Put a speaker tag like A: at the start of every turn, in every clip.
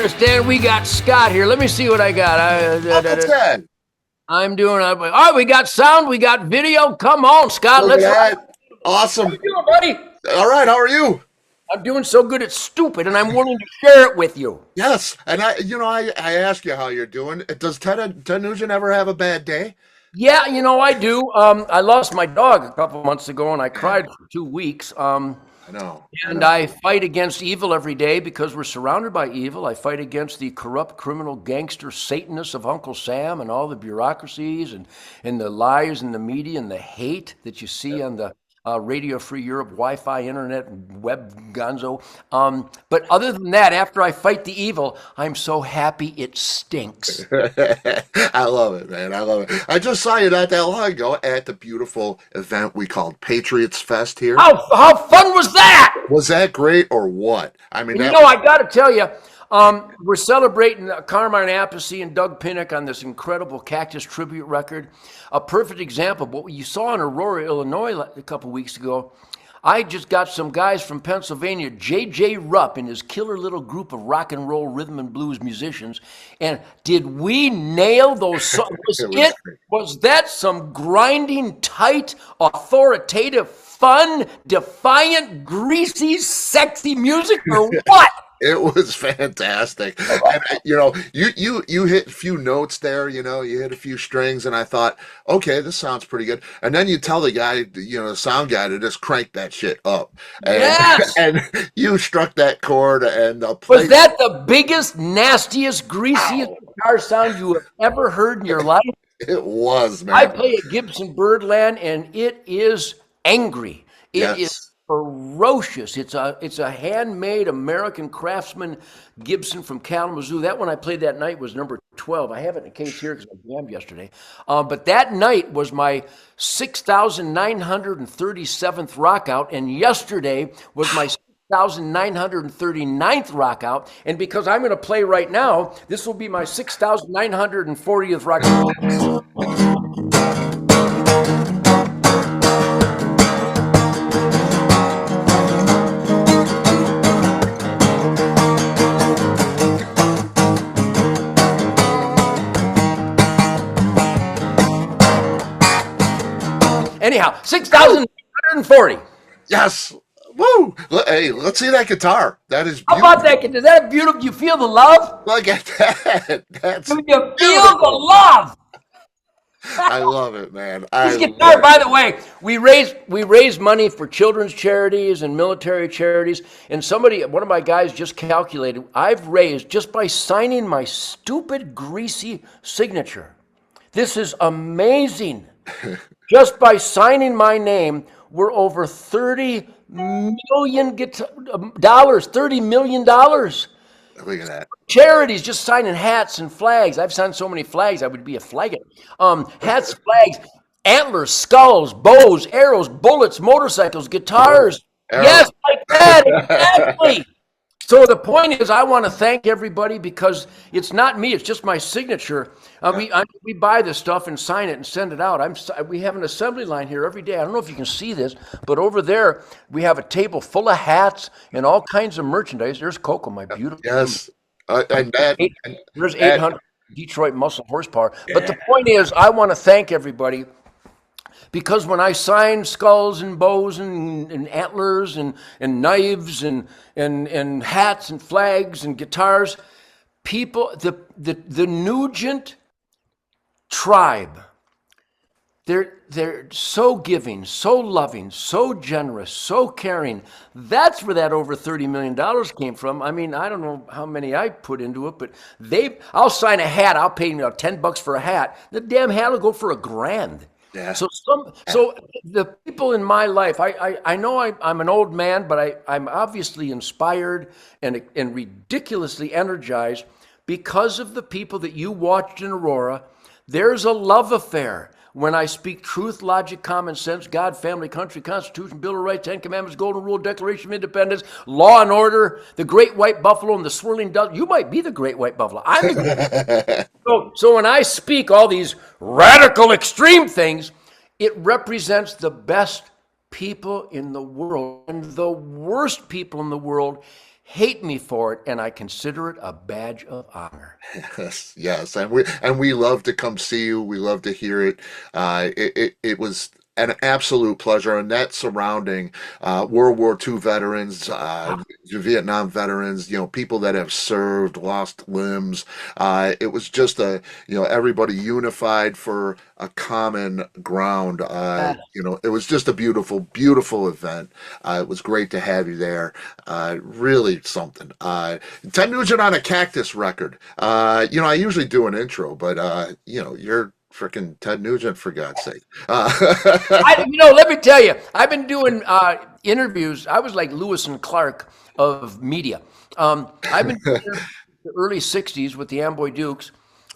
A: understand we got Scott here. Let me see what I got.
B: Ted.
A: I'm doing. All right, we got sound, we got video. Come on, Scott.
B: Look
A: Let's.
B: at that. Awesome.
A: How you doing, buddy?
B: All right. How are you?
A: I'm doing so good it's stupid, and I'm willing to share it with you.
B: Yes. And I ask you how you're doing. Does Ted Nugent ever have a bad day?
A: Yeah, I do. I lost my dog a couple months ago, and I cried for 2 weeks.
B: I know.
A: And I fight against evil every day because we're surrounded by evil. I fight against the corrupt, criminal, gangster Satanists of Uncle Sam and all the bureaucracies and the lies and the media and the hate that you see on the Radio Free Europe, Wi-Fi, internet, web, Gonzo. But other than that, after I fight the evil, I'm so happy it stinks.
B: I love it, man. I love it. I just saw you not that long ago at the beautiful event we called Patriot Fest here.
A: How fun was that?
B: Was that great or what? I mean,
A: I got to tell you, we're celebrating Carmine Appice and Doug Pinnock on this incredible Cactus tribute record. A perfect example of what you saw in Aurora, Illinois a couple weeks ago. I just got some guys from Pennsylvania, J.J. Rupp and his killer little group of rock and roll rhythm and blues musicians. And did we nail those songs? Was that some grinding, tight, authoritative, fun, defiant, greasy, sexy music or what?
B: It was fantastic. And, you hit a few notes there, you hit a few strings, and I thought, okay, this sounds pretty good. And then you tell the guy, the sound guy to just crank that shit up. And,
A: yes!
B: And you struck that chord and
A: was that the biggest, nastiest, greasiest guitar sound you have ever heard in your life?
B: It was, man.
A: I play a Gibson Birdland, and it is angry. It is ferocious. It's a handmade American craftsman Gibson from Kalamazoo. That one I played that night was number 12. I have it in a case here because I jammed yesterday. But that night was my 6,937th rock out, and yesterday was my 6,939th rock out. And because I'm going to play right now, this will be my 6,940th rock out. Anyhow, 6,940.
B: Yes. Woo! Hey, let's see that guitar. That is beautiful.
A: How about that? Is that beautiful? You feel the love?
B: Look at that. That's
A: you feel the love.
B: I love it, man.
A: This guitar, by the way, we raise money for children's charities and military charities. And one of my guys just calculated, I've raised, just by signing my stupid, greasy signature. This is amazing. Just by signing my name, we're over $30 million. $30 million.
B: Look at that.
A: Charities just signing hats and flags. I've signed so many flags, I would be a flagger. Hats, flags, antlers, skulls, bows, arrows, bullets, motorcycles, guitars. Yes, like that, exactly. So the point is, I want to thank everybody because it's not me; it's just my signature. We buy this stuff and sign it and send it out. We have an assembly line here every day. I don't know if you can see this, but over there we have a table full of hats and all kinds of merchandise. There's Coco, my beautiful.
B: Yes,
A: there's 800 Detroit muscle horsepower. Yeah. But the point is, I want to thank everybody. Because when I sign skulls and bows and antlers and knives and hats and flags and guitars, people, the Nugent tribe, they're so giving, so loving, so generous, so caring. That's where that over $30 million came from. I mean, I don't know how many I put into it, but I'll sign a hat. I'll pay $10 for a hat. The damn hat will go for $1,000.
B: Yeah.
A: So the people in my life, I know I'm an old man, but I'm obviously inspired and ridiculously energized because of the people that you watched in Aurora. There's a love affair. When I speak truth, logic, common sense, God, family, country, Constitution, Bill of Rights, 10 Commandments, Golden Rule, Declaration of Independence, law and order, the Great White Buffalo, and the swirling dove. You might be the Great White Buffalo. I'm the so when I speak all these radical, extreme things, it represents the best people in the world and the worst people in the world hate me for it, and I consider it a badge of honor.
B: Yes, yes, and we love to come see you. We love to hear it. It was an absolute pleasure, and that surrounding World War II veterans, Vietnam veterans, people that have served, lost limbs. It was just everybody unified for a common ground. It was just a beautiful, beautiful event. It was great to have you there. Really something. Ted Nugent on a Cactus record. I usually do an intro, but you're freaking Ted Nugent for God's sake.
A: Let me tell you, I've been doing interviews. I was like Lewis and Clark of media. I've been doing interviews in the early '60s with the Amboy Dukes,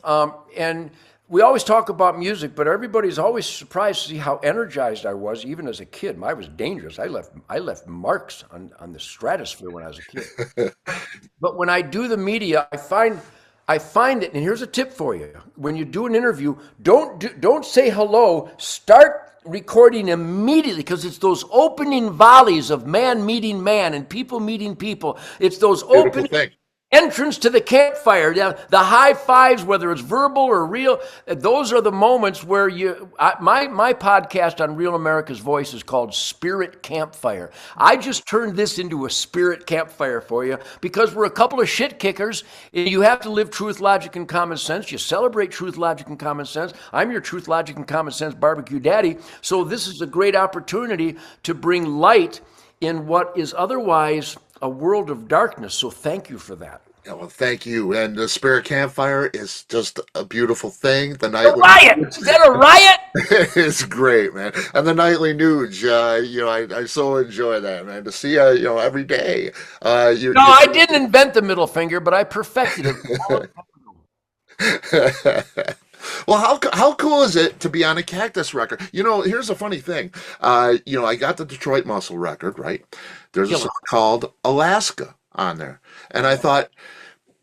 A: and we always talk about music, but everybody's always surprised to see how energized I was, even as a kid. I was dangerous. I left marks on the stratosphere when I was a kid. But when I do the media, I find it, and here's a tip for you: when you do an interview, don't say hello. Start recording immediately, because it's those opening volleys of man meeting man and people meeting people. It's those
B: Beautiful
A: opening
B: thing.
A: entrance to the campfire, the high fives, whether it's verbal or real. Those are the moments where my podcast on Real America's Voice is called Spirit Campfire. I just turned this into a spirit campfire for you because we're a couple of shit kickers. You have to live truth, logic, and common sense. You celebrate truth, logic, and common sense. I'm your truth, logic, and common sense barbecue daddy. So this is a great opportunity to bring light in what is otherwise a world of darkness. So thank you for that.
B: Yeah, well, thank you. And the Spirit Campfire is just a beautiful thing. The
A: A
B: nightly
A: riot! Is that a riot?
B: it's great, man. And the nightly nudes, I so enjoy that, man. To see every day.
A: No, I didn't invent the middle finger, but I perfected it.
B: Well, how cool is it to be on a Cactus record? Here's a funny thing. I got the Detroit Muscle record, right? There's a song called Alaska on there. And I thought,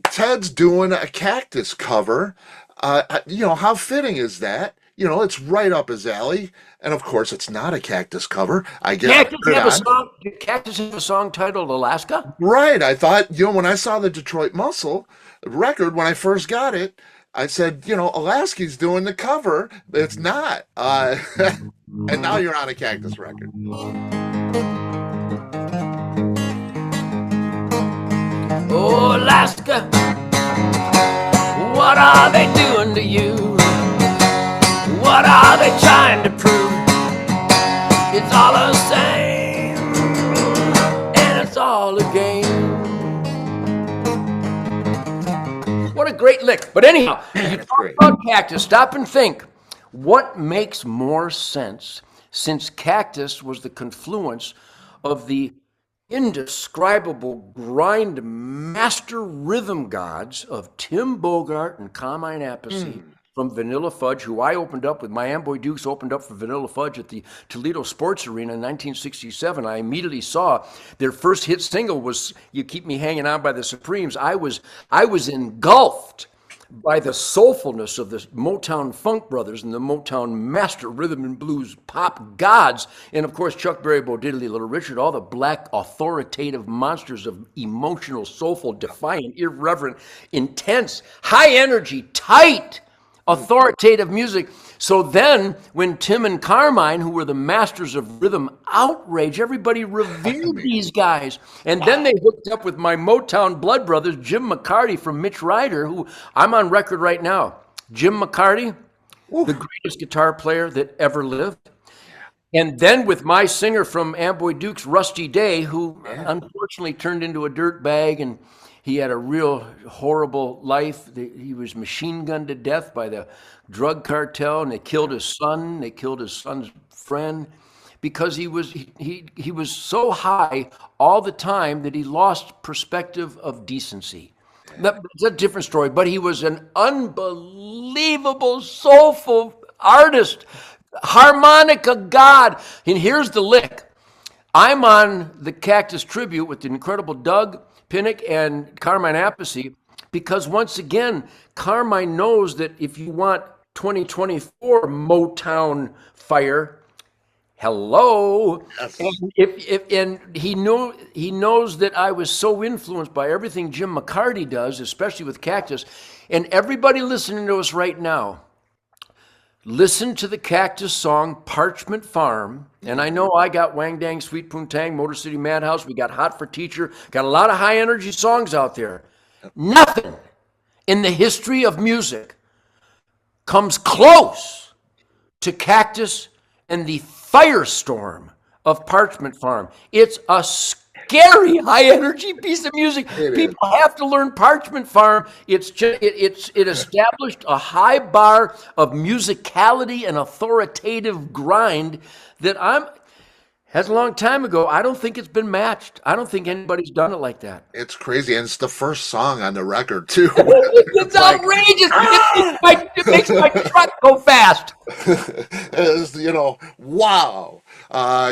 B: Ted's doing a Cactus cover. How fitting is that? It's right up his alley. And of course, it's not a Cactus cover. I guess
A: Did Cactus have a song titled Alaska?
B: Right. I thought, when I saw the Detroit Muscle record, when I first got it, I said, Alaska's doing the cover. It's not. And now you're on a Cactus record.
A: Oh, Alaska, what are they doing to you? What are they trying to prove? It's all the same, and it's all a game. What a great lick. But anyhow, you talk about Cactus, stop and think. What makes more sense, since Cactus was the confluence of the indescribable grind master rhythm gods of Tim Bogart and Carmine Appice from Vanilla Fudge, who I opened up with. My Amboy Dukes opened up for Vanilla Fudge at the Toledo Sports Arena in 1967. I immediately saw their first hit single was "You Keep Me Hanging On" by the Supremes. I was engulfed by the soulfulness of the Motown Funk Brothers and the Motown master rhythm and blues pop gods. And of course, Chuck Berry, Bo Diddley, Little Richard, all the black authoritative monsters of emotional, soulful, defiant, irreverent, intense, high energy, tight, authoritative music. So then, when Tim and Carmine, who were the masters of rhythm outrage, everybody revered these guys. And then they hooked up with my Motown blood brothers, Jim McCarty from Mitch Ryder, who I'm on record right now. Jim McCarty, the greatest guitar player that ever lived. And then with my singer from Amboy Dukes, Rusty Day, who unfortunately turned into a dirt bag, and he had a real horrible life. He was machine gunned to death by the drug cartel, and they killed his son. They killed his son's friend because he was so high all the time that he lost perspective of decency. That's a different story, but he was an unbelievable, soulful artist, harmonica god. And here's the lick. I'm on the Cactus tribute with the incredible Doug Pinnick and Carmine Appice, because once again, Carmine knows that if you want 2024 Motown fire, Hello. And
B: Yes.
A: if and he knows that I was so influenced by everything Jim McCarty does, especially with Cactus. And everybody listening to us right now, listen to the Cactus song Parchment Farm. And I know I got Wang Dang, Sweet Poontang, Motor City Madhouse. We got Hot for Teacher. Got a lot of high energy songs out there. Nothing in the history of music comes close to Cactus and the firestorm of Parchment Farm. It's a scary high energy piece of music.
B: It is.
A: People have to learn Parchment Farm. It established a high bar of musicality and authoritative grind that that's a long time ago. I don't think it's been matched. I don't think anybody's done it like that.
B: It's crazy, and it's the first song on the record too.
A: It's
B: It's like,
A: outrageous.
B: ah!
A: It makes my truck go fast.
B: It's, wow.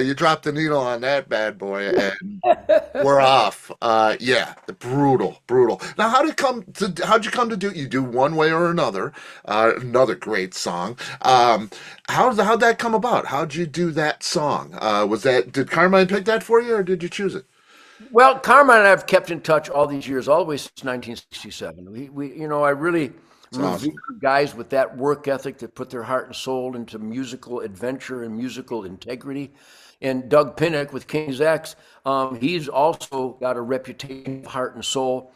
B: You dropped the needle on that bad boy, and we're off. Yeah, brutal, brutal. Now, how'd you come to do? You do One Way or Another, another great song. How'd that come about? How'd you do that song? Did Carmine pick that for you, or did you choose it?
A: Well, Carmine and I have kept in touch all these years, all the way since 1967. I really
B: It's awesome.
A: revere guys with that work ethic that put their heart and soul into musical adventure and musical integrity. And Doug Pinnick with King's X, he's also got a reputation of heart and soul,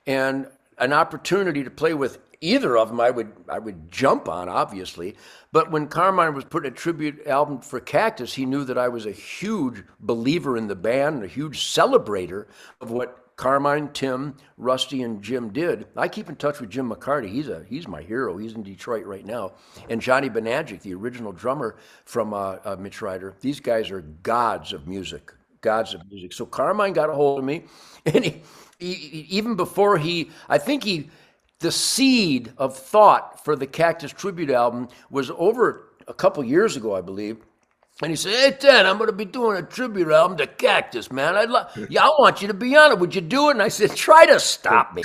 A: and an opportunity to play with either of them. I would jump on, obviously. But when Carmine was putting a tribute album for Cactus, he knew that I was a huge believer in the band and a huge celebrator of what Carmine, Tim, Rusty, and Jim did. I keep in touch with Jim McCarty. He's my hero. He's in Detroit right now. And Johnny Benagic, the original drummer from Mitch Ryder. These guys are gods of music. Gods of music. So Carmine got a hold of me, and even before the seed of thought for the Cactus tribute album was over a couple years ago, I believe. And he said, "Hey, Ted, I'm going to be doing a tribute album to Cactus, man. I want you to be on it. Would you do it?" And I said, "Try to stop me.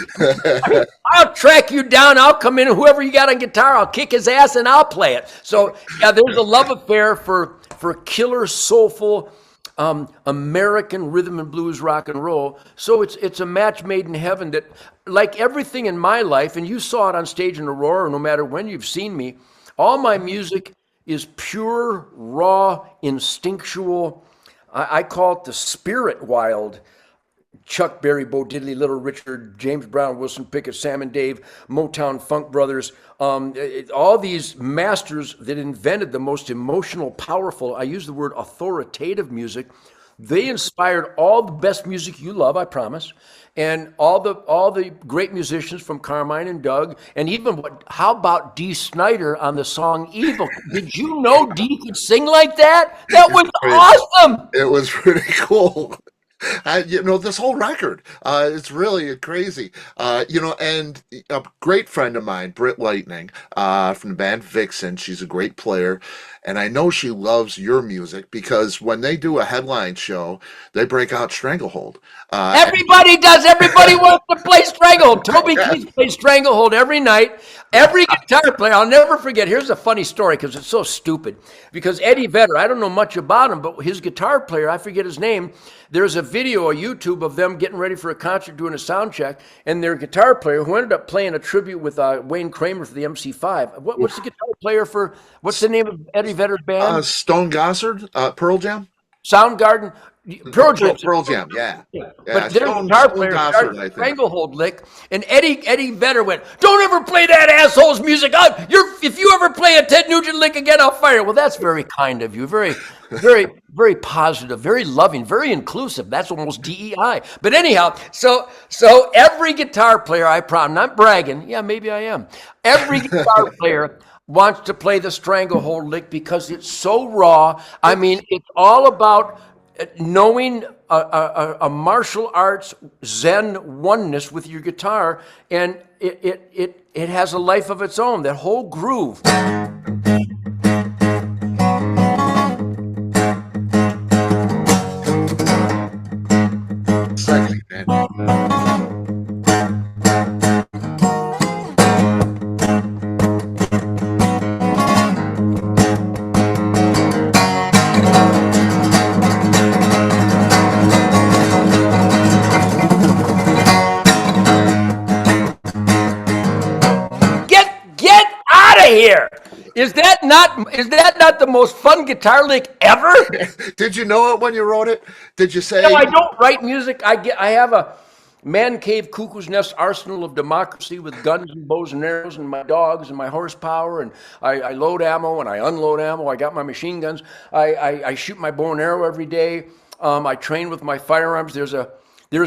A: I'll track you down. I'll come in, and whoever you got on guitar, I'll kick his ass, and I'll play it." So, yeah, there's a love affair for killer, soulful, American rhythm and blues rock and roll. So it's a match made in heaven that, like everything in my life, and you saw it on stage in Aurora, no matter when you've seen me, all my music is pure, raw, instinctual. I call it the spirit wild. Chuck Berry, Bo Diddley, Little Richard, James Brown, Wilson Pickett, Sam and Dave, Motown Funk Brothers, all these masters that invented the most emotional, powerful, I use the word authoritative music. They inspired all the best music you love, I promise, and all the great musicians from Carmine and Doug, and even how about Dee Snider on the song "Evil"? Did you know Dee could sing like that? That was awesome.
B: It was pretty cool. This whole record, it's really crazy. And a great friend of mine, Britt Lightning, from the band Vixen, she's a great player. And I know she loves your music because when they do a headline show, they break out Stranglehold.
A: Everybody does. Everybody wants to play Stranglehold. Toby Keith plays Stranglehold every night. Every guitar player, I'll never forget. Here's a funny story because it's so stupid. Because Eddie Vedder, I don't know much about him, but his guitar player, I forget his name. There's a video on YouTube of them getting ready for a concert, doing a sound check, and their guitar player, who ended up playing a tribute with Wayne Kramer for the MC5. What's the guitar player for? What's the name of Eddie Vedder's band?
B: Stone Gossard, Pearl Jam.
A: Soundgarden. Pearl Jam.
B: Pearl Jam, yeah.
A: But their guitar player started a Stranglehold lick, and Eddie Vedder went, "Don't ever play that asshole's music. If you ever play a Ted Nugent lick again, I'll fire." Well, that's very kind of you. Very, very, very positive, very loving, very inclusive. That's almost DEI. But anyhow, so every guitar player, I'm not bragging. Yeah, maybe I am. Every guitar player wants to play the Stranglehold lick because it's so raw. I mean, it's all about knowing a martial arts Zen oneness with your guitar, and it has a life of its own. That whole groove.
B: Sexy, man.
A: not the most fun guitar lick ever?
B: Did you know it when you wrote it? Did you
A: No,
B: say?
A: I don't write music. I have a man cave cuckoo's nest arsenal of democracy with guns and bows and arrows and my dogs and my horsepower, and I load ammo and I unload ammo. I got my machine guns. I shoot my bow and arrow every day. I train with my firearms. There's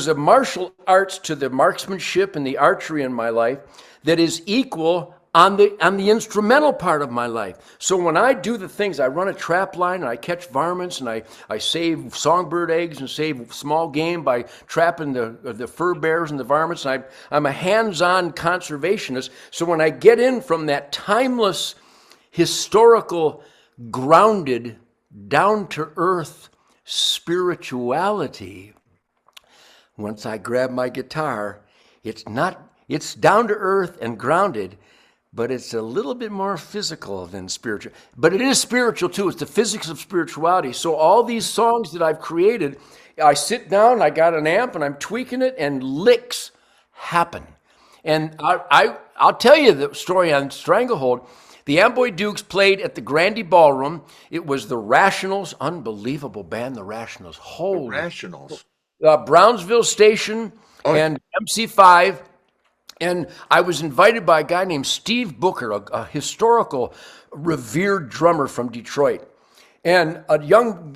A: a martial arts to the marksmanship and the archery in my life that is equal on the instrumental part of my life. So when I do the things, I run a trap line and I catch varmints and I save songbird eggs and save small game by trapping the fur bears and the varmints. And I'm a hands-on conservationist. So when I get in from that timeless, historical, grounded, down-to-earth spirituality, once I grab my guitar, it's down to earth and grounded, but it's a little bit more physical than spiritual. But it is spiritual too. It's the physics of spirituality. So all these songs that I've created, I sit down, I got an amp, and I'm tweaking it, and licks happen. And I'll tell you the story on Stranglehold. The Amboy Dukes played at the Grandy Ballroom. It was the Rationals, unbelievable band, the Rationals. Holy
B: Rationals.
A: Brownsville Station and MC5. And I was invited by a guy named Steve Booker, a historical, revered drummer from Detroit, and a young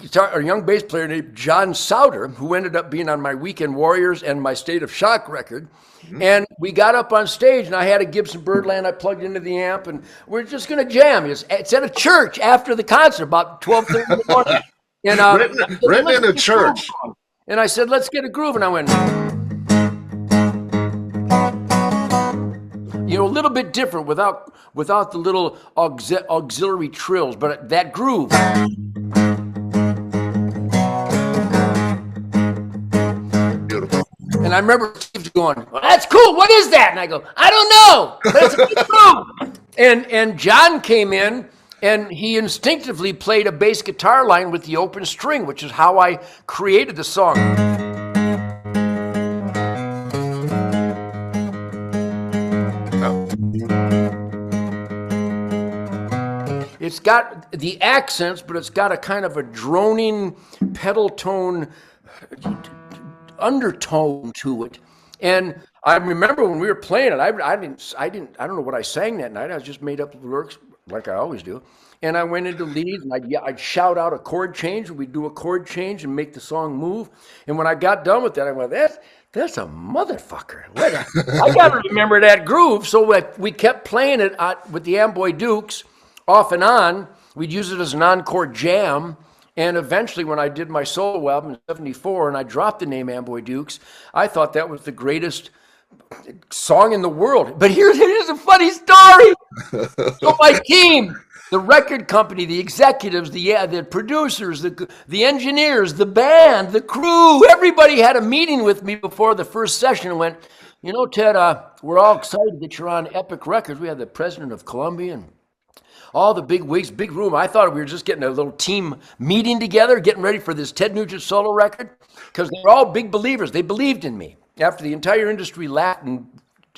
A: bass player named John Souter, who ended up being on my Weekend Warriors and my State of Shock record. Mm-hmm. And we got up on stage, and I had a Gibson Birdland I plugged into the amp, and we're just going to jam. It's at a church after the concert, about 12:30 in the morning. And
B: written in a church.
A: And I said, let's get a groove. And I went, a little bit different without the little auxiliary trills, but that groove.
B: Beautiful.
A: And I remember Steve going, well, that's cool. What is that? And I go, I don't know, but it's a good groove. And John came in, and he instinctively played a bass guitar line with the open string, which is how I created the song. It's got the accents, but it's got a kind of a droning pedal tone undertone to it. And I remember when we were playing it, I don't know what I sang that night. I just made up the lyrics like I always do. And I went into leads, and I'd shout out a chord change, and we'd do a chord change and make the song move. And when I got done with that, I went, that's a motherfucker. I got to remember that groove. So we kept playing it with the Amboy Dukes off and on. We'd use it as an encore jam. And eventually, when I did my solo album in '74 and I dropped the name Amboy Dukes, I thought that was the greatest song in the world. But here's a funny story. So my team, the record company, the executives, the producers, the engineers, the band, the crew, everybody had a meeting with me before the first session and went, Ted, we're all excited that you're on Epic Records. We had the president of Columbia and all the big wigs, big room. I thought we were just getting a little team meeting together, getting ready for this Ted Nugent solo record, because they're all big believers. They believed in me after the entire industry laughed and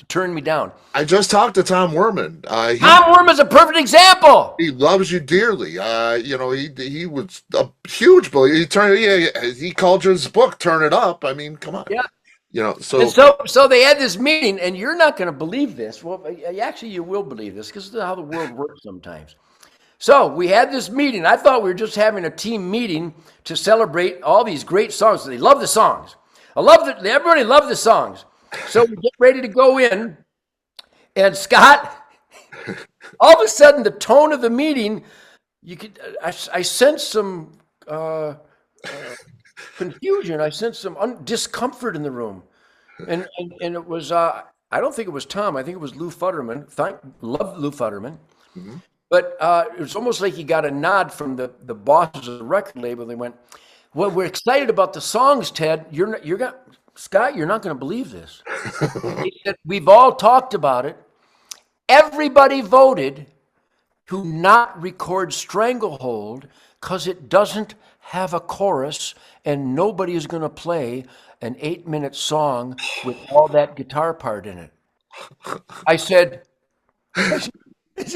A: turned me down.
B: I just talked to Tom Werman.
A: Tom Werman's a perfect example.
B: He loves you dearly. He was a huge believer. He called his book "Turn It Up." I mean, come on.
A: Yeah. So they had this meeting, and you're not going to believe this. Well, actually, you will believe this because this is how the world works sometimes. So we had this meeting. I thought we were just having a team meeting to celebrate all these great songs. They love the songs. Everybody loved the songs. So we get ready to go in, and Scott, all of a sudden, the tone of the meeting, I sensed some confusion. I sensed some discomfort in the room, and it was I don't think it was Tom. I think it was Lou Futterman. Love Lou Futterman, mm-hmm. But it was almost like he got a nod from the bosses of the record label. They went, "Well, we're excited about the songs, Ted. Scott, you're not going to believe this." He said, "We've all talked about it. Everybody voted to not record Stranglehold because it doesn't have a chorus, and nobody is going to play an 8-minute song with all that guitar part in it." I said,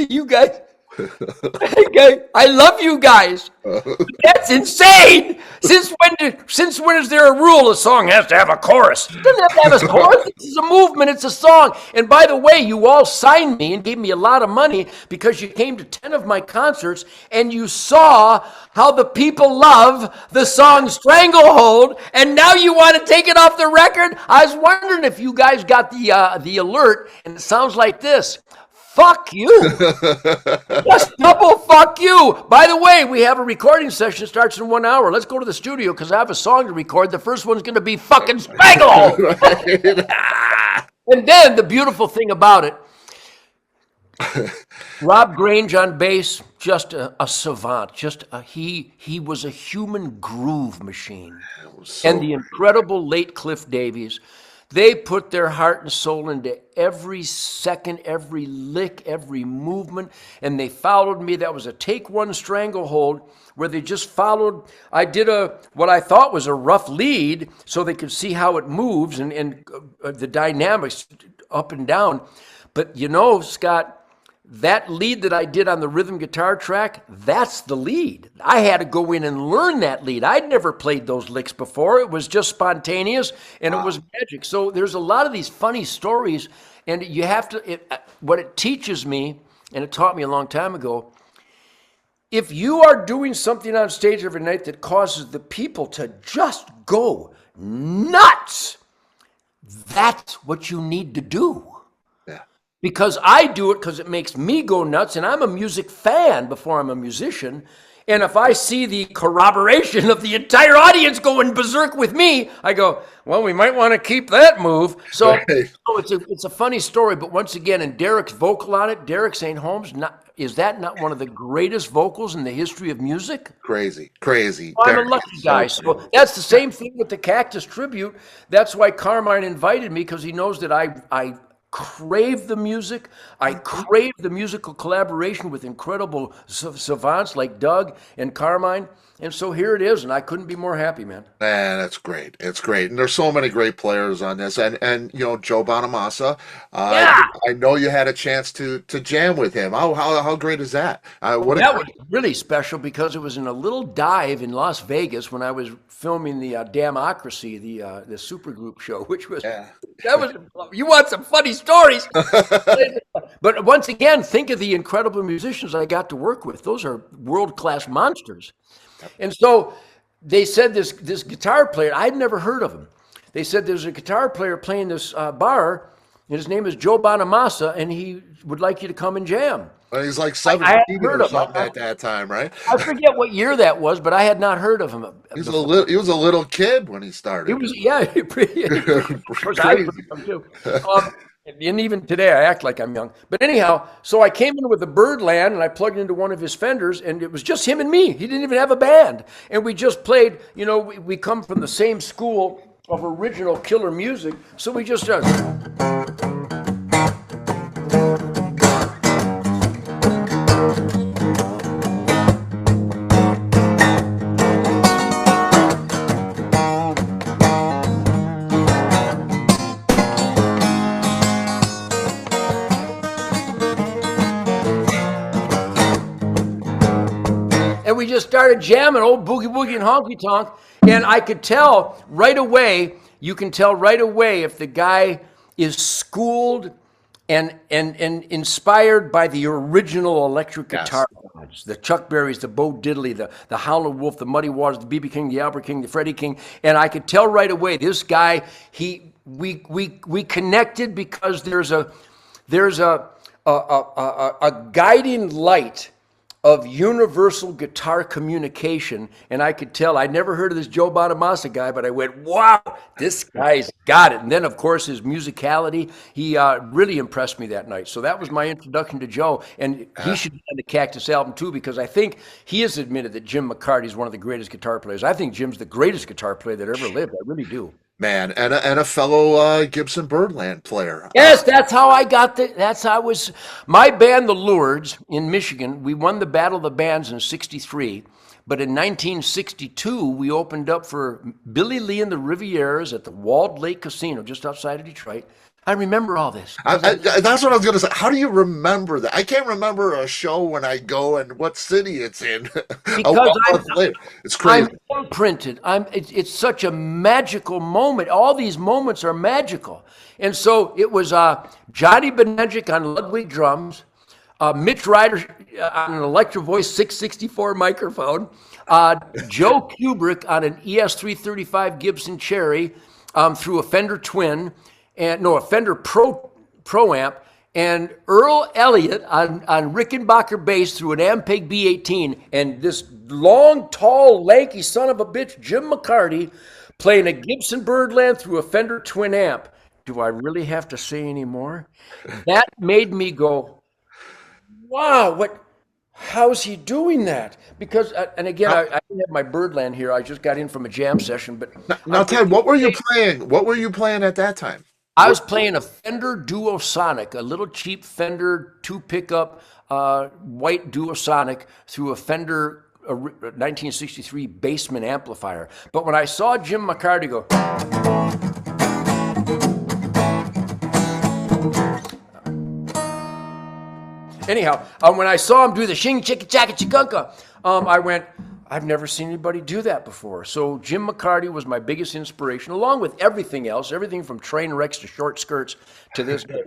A: "You guys, Okay, I love you guys. That's insane. Since when is there a rule a song has to have a chorus? It doesn't have to have a chorus. This is a movement. It's a song. And by the way, you all signed me and gave me a lot of money because you came to 10 of my concerts and you saw how the people love the song Stranglehold, and now you want to take it off the record? I was wondering if you guys got the alert, and it sounds like this. Fuck you. Just double fuck you. By the way, we have a recording session. It starts in 1 hour. Let's go to the studio because I have a song to record. The first one's going to be fucking Stranglehold. And then the beautiful thing about it, Rob Grange on bass, just a savant. He was a human groove machine. And the incredible late Cliff Davies. They put their heart and soul into every second, every lick, every movement, and they followed me. That was a take one Stranglehold where they just followed. I did what I thought was a rough lead so they could see how it moves and the dynamics up and down. But you know, Scott, that lead that I did on the rhythm guitar track, that's the lead. I had to go in and learn that lead. I'd never played those licks before. It was just spontaneous, and it was magic. So there's a lot of these funny stories, and you have to, what it teaches me, and it taught me a long time ago, if you are doing something on stage every night that causes the people to just go nuts, that's what you need to do. Because I do it because it makes me go nuts, and I'm a music fan before I'm a musician. And if I see the corroboration of the entire audience going berserk with me, I go, well, we might want to keep that move. So, it's a funny story. But once again, and Derek's vocal on it, Derek St. Holmes, is that not one of the greatest vocals in the history of music?
B: Crazy.
A: Well, I'm a lucky guy. So that's the same thing with the Cactus tribute. That's why Carmine invited me, because he knows that I crave the music. I crave the musical collaboration with incredible savants like Doug and Carmine. And so here it is, and I couldn't be more happy, man.
B: Man, that's great. It's great. And there's so many great players on this. And you know, Joe Bonamassa,
A: Yeah.
B: I know you had a chance to jam with him. How great is that?
A: That was really special because it was in a little dive in Las Vegas when I was filming the Damocracy, the supergroup show, which was, you want some funny stories. But once again, think of the incredible musicians I got to work with. Those are world-class monsters. And so they said this guitar player, I'd never heard of him. They said there's a guitar player playing this bar, and his name is Joe Bonamassa, and he would like you to come and jam.
B: Well, he's like 17 or something at that time, right?
A: I forget what year that was, but I had not heard of him.
B: He was a little kid when he started.
A: He was, yeah. Of course, I was young too. And even today, I act like I'm young. But anyhow, so I came in with a Birdland, and I plugged into one of his Fenders, and it was just him and me. He didn't even have a band. And we just played, you know, we come from the same school of original killer music, so we just we just started jamming old boogie woogie and honky tonk, and I could tell right away. You can tell right away if the guy is schooled and inspired by the original electric guitar gods, the Chuck Berrys, the Bo Diddley, the Howlin' Wolf, the Muddy Waters, the B.B. King, the Albert King, the Freddie King, and I could tell right away this guy. We connected because there's a guiding light of universal guitar communication, and I could tell. I'd never heard of this Joe Bonamassa guy, but I went, wow, this guy's got it. And then, of course, his musicality, he really impressed me that night. So that was my introduction to Joe, and he should be on the Cactus album, too, because I think he has admitted that Jim McCarty is one of the greatest guitar players. I think Jim's the greatest guitar player that ever lived. I really do.
B: Man, and a fellow Gibson Birdland player.
A: Yes, that's how I got my band, the Lourdes, in Michigan. We won the Battle of the Bands in '63, but in 1962, we opened up for Billy Lee and the Rivieras at the Walled Lake Casino just outside of Detroit. I remember all this
B: I,
A: because
B: that's what I was going to say. How do you remember that? I can't remember a show when I go and what city it's in
A: because
B: a month later. It's
A: I'm
B: crazy.
A: imprinted. It's such a magical moment. All these moments are magical. And so it was Johnny Benegic on Ludwig drums, Mitch Ryder on an Electro Voice 664 microphone, Joe Kubrick on an ES335 Gibson Cherry through a Fender Twin, and no, a Fender Pro amp, and Earl Elliott on Rickenbacker bass through an Ampeg B18, and this long, tall, lanky son of a bitch, Jim McCarty, playing a Gibson Birdland through a Fender Twin amp. Do I really have to say any more? That made me go, wow, how's he doing that? Because, and again,
B: Now,
A: I didn't have my Birdland here. I just got in from a jam session, but
B: now, Ted, what were you playing? What were you playing at that time?
A: I
B: What?
A: was playing a Fender Duosonic, a little cheap Fender two pickup white Duosonic through a Fender 1963 Bassman amplifier. But when I saw Jim McCarty go, anyhow, when I saw him do the shing chicka chacka chikunka, I went, I've never seen anybody do that before. So Jim McCarty was my biggest inspiration, along with everything else, everything from train wrecks to short skirts to this day.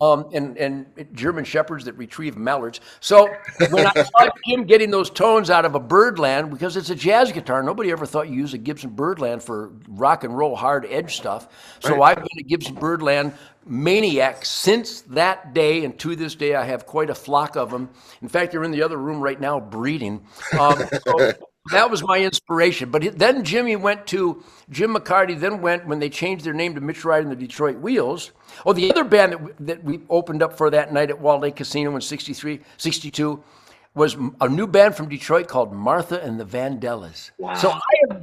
A: And German shepherds that retrieve mallards. So when I saw Jim getting those tones out of a Birdland, because it's a jazz guitar, nobody ever thought you use a Gibson Birdland for rock and roll hard edge stuff. So
B: Right.
A: I've been a Gibson Birdland maniac since that day, and to this day I have quite a flock of them. In fact, they're in the other room right now breeding. So that was my inspiration. But then Jim McCarty then went, when they changed their name to Mitch Ryder and the Detroit Wheels. Oh, the other band that we opened up for that night at Wall Lake Casino in 63, 62 was a new band from Detroit called Martha and the Vandellas.
B: Wow.
A: So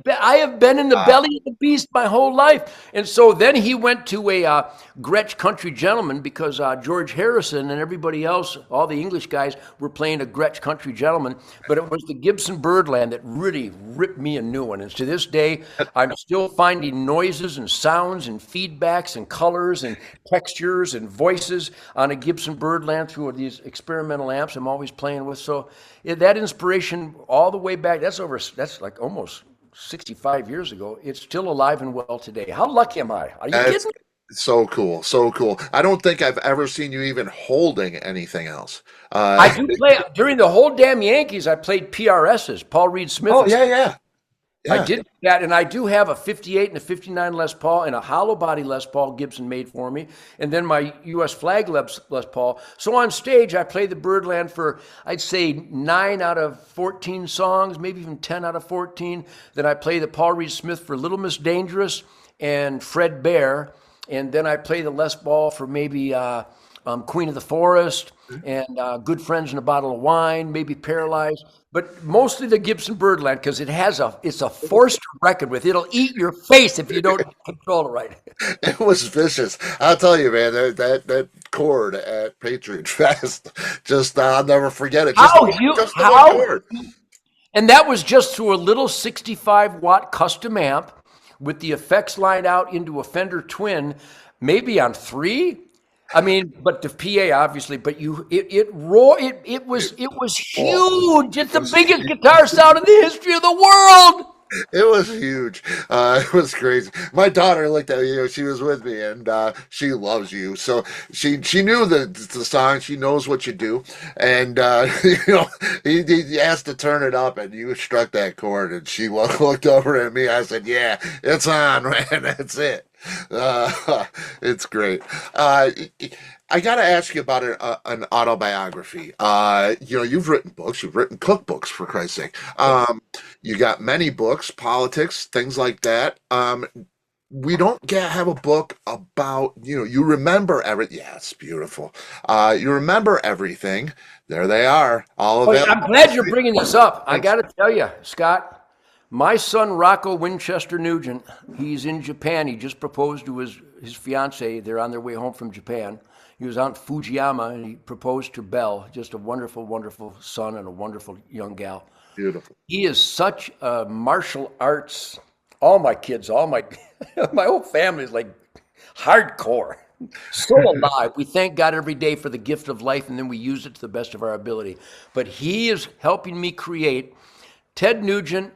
A: I have been in the belly of the beast my whole life. And so then he went to a Gretsch Country Gentleman because George Harrison and everybody else, all the English guys, were playing a Gretsch Country Gentleman. But it was the Gibson Birdland that really ripped me a new one. And to this day, I'm still finding noises and sounds and feedbacks and colors and textures and voices on a Gibson Birdland through these experimental amps I'm always playing with. So that inspiration all the way back, that's like almost 65 years ago. It's still alive and well today. How lucky am I? Are you
B: That's
A: kidding?
B: so cool. So cool. I don't think I've ever seen you even holding anything else.
A: I do play during the whole damn Yankees. I played PRSs, Paul Reed Smith.
B: Oh, yeah, yeah.
A: I
B: Yeah.
A: did that, and I do have a 58 and a 59 Les Paul and a hollow body Les Paul Gibson made for me, and then my U.S. flag Les Paul. So on stage, I play the Birdland for, I'd say, 9 out of 14 songs, maybe even 10 out of 14. Then I play the Paul Reed Smith for Little Miss Dangerous and Fred Bear, and then I play the Les Paul for maybe Queen of the Forest and Good Friends and a Bottle of Wine, maybe Paralyzed, but mostly the Gibson Birdland because it's a force to reckon with. It'll eat your face if you don't control it right.
B: It was vicious. I'll tell you, man, that chord at Patriot Fest, just I'll never forget it. Just the one chord.
A: And that was just through a little 65-watt custom amp with the effects line out into a Fender Twin, maybe on 3. I mean, but the PA obviously, but it was huge. It's the biggest guitar sound in the history of the world.
B: It was huge. It was crazy. My daughter looked at you. She was with me, and she loves you. So she knew the song. She knows what you do, and he asked to turn it up, and you struck that chord, and she looked over at me. I said, "Yeah, it's on, man. That's it." It's great. I got to ask you about an autobiography. You've written books, you've written cookbooks, for Christ's sake. You got many books, politics, things like that. We don't have a book about, you remember everything. Yeah, it's beautiful. You remember everything. There they are, all of them.
A: I'm glad you're bringing this up. I got to tell you, Scott, my son Rocco Winchester Nugent, he's in Japan. He just proposed to his fiancee. They're on their way home from Japan. He was out in Fujiyama and he proposed to Belle, just a wonderful, wonderful son and a wonderful young gal.
B: Beautiful.
A: He is such a martial arts. All my kids, my whole family is like hardcore. So alive. We thank God every day for the gift of life, and then we use it to the best of our ability. But he is helping me create Ted Nugent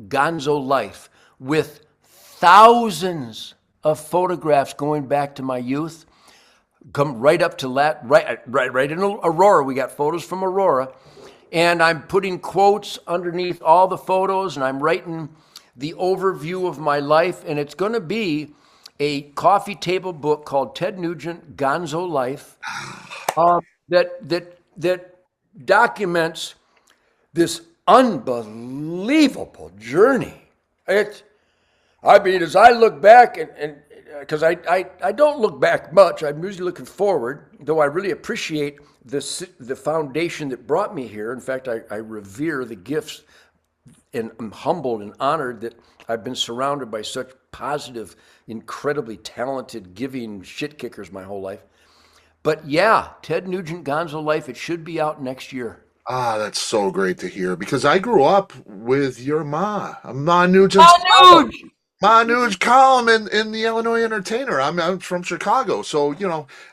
A: Gonzo Life with thousands of photographs going back to my youth. Come right up to right in Aurora. We got photos from Aurora, and I'm putting quotes underneath all the photos, and I'm writing the overview of my life, and it's going to be a coffee table book called Ted Nugent Gonzo Life, that documents this unbelievable journey. I mean, as I look back, and because I don't look back much, I'm usually looking forward, though I really appreciate the foundation that brought me here. In fact, I revere the gifts, and I'm humbled and honored that I've been surrounded by such positive, incredibly talented, giving shit kickers my whole life. But yeah, Ted Nugent Gonzo Life, it should be out next year.
B: Ah, that's so great to hear because I grew up with your Ma Nugent's column.
A: Huge!
B: Ma Nugent's column in the Illinois Entertainer. I'm from Chicago, so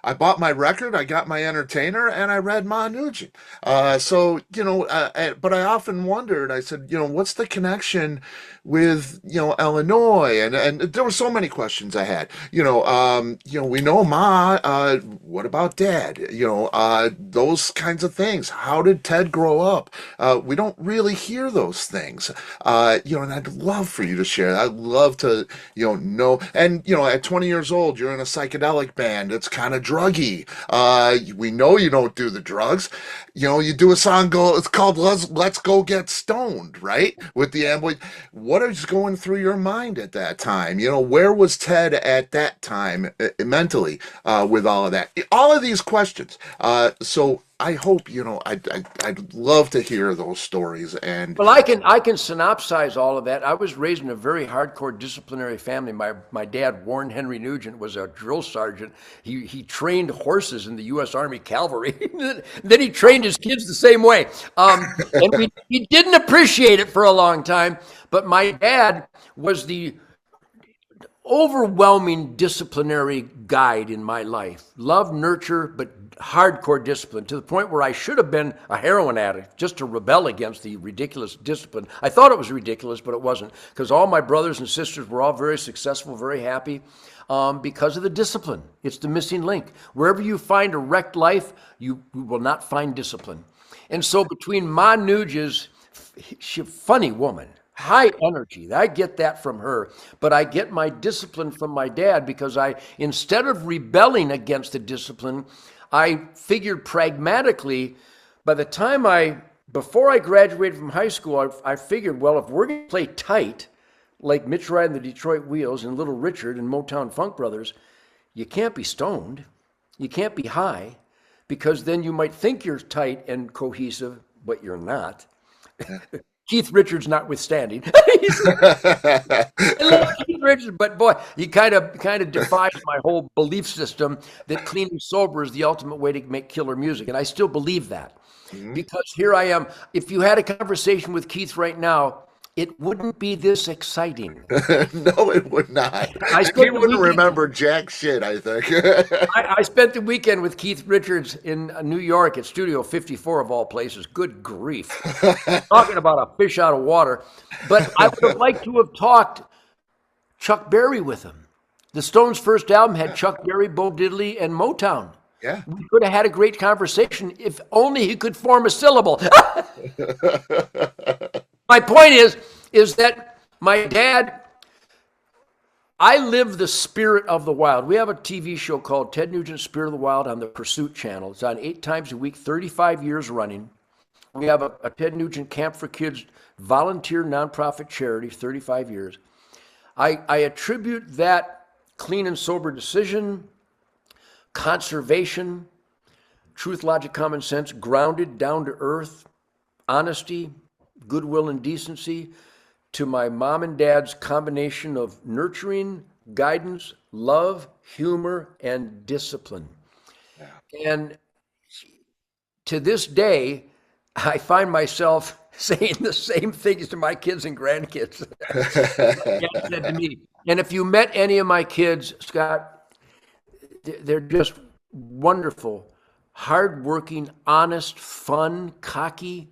B: I bought my record, I got my Entertainer, and I read Ma Nugent. But I often wondered. I said, what's the connection with Illinois? And there were so many questions I had. We know Ma. What about Dad? Those kinds of things. How did Ted grow up? We don't really hear those things. And I'd love for you to share. I'd love to, know. And at 20 years old, you're in a psychedelic band. It's kind of druggy. We know you don't do the drugs. You do a song. It's called "Let's Go Get Stoned," right? With the ambulance. What is going through your mind at that time? Where was Ted at that time mentally with all of that? All of these questions. So I hope I'd love to hear those stories. And
A: Well, I can synopsize all of that. I was raised in a very hardcore disciplinary family. My dad, Warren Henry Nugent, was a drill sergeant. He trained horses in the U.S. Army Cavalry. Then he trained his kids the same way. He didn't appreciate it for a long time. But my dad was the overwhelming disciplinary guide in my life. Love, nurture, but hardcore discipline to the point where I should have been a heroin addict just to rebel against the ridiculous discipline. I thought it was ridiculous, but it wasn't, because all my brothers and sisters were all very successful, very happy, because of the discipline. It's the missing link. Wherever you find a wrecked life, you will not find discipline. And so between Ma Nugent's, she's a funny woman, high energy. I get that from her, but I get my discipline from my dad because instead of rebelling against the discipline, I figured pragmatically, before I graduated from high school, I figured, well, if we're going to play tight, like Mitch Wright and the Detroit Wheels and Little Richard and Motown Funk Brothers, you can't be stoned. You can't be high, because then you might think you're tight and cohesive, but you're not. Keith Richards notwithstanding. I love Keith Richards, but boy, he kind of defies my whole belief system that clean and sober is the ultimate way to make killer music. And I still believe that. Because here I am. If you had a conversation with Keith right now, it wouldn't be this exciting.
B: No, it would not. He wouldn't remember jack shit, I think.
A: I spent the weekend with Keith Richards in New York at Studio 54 of all places. Good grief. Talking about a fish out of water. But I would have liked to have talked Chuck Berry with him. The Stones' first album had Chuck Berry, Bo Diddley, and Motown.
B: Yeah.
A: We could have had a great conversation if only he could form a syllable. My point is that my dad, I live the spirit of the wild. We have a TV show called Ted Nugent Spirit of the Wild on the Pursuit channel. It's on 8 times a week, 35 years running. We have a Ted Nugent Camp for Kids volunteer nonprofit charity, 35 years. I attribute that clean and sober decision, conservation, truth, logic, common sense, grounded, down to earth, honesty, goodwill, and decency, to my mom and dad's combination of nurturing, guidance, love, humor, and discipline. Yeah. And to this day, I find myself saying the same things to my kids and grandkids. Dad said to me, and if you met any of my kids, Scott, they're just wonderful, hardworking, honest, fun, cocky,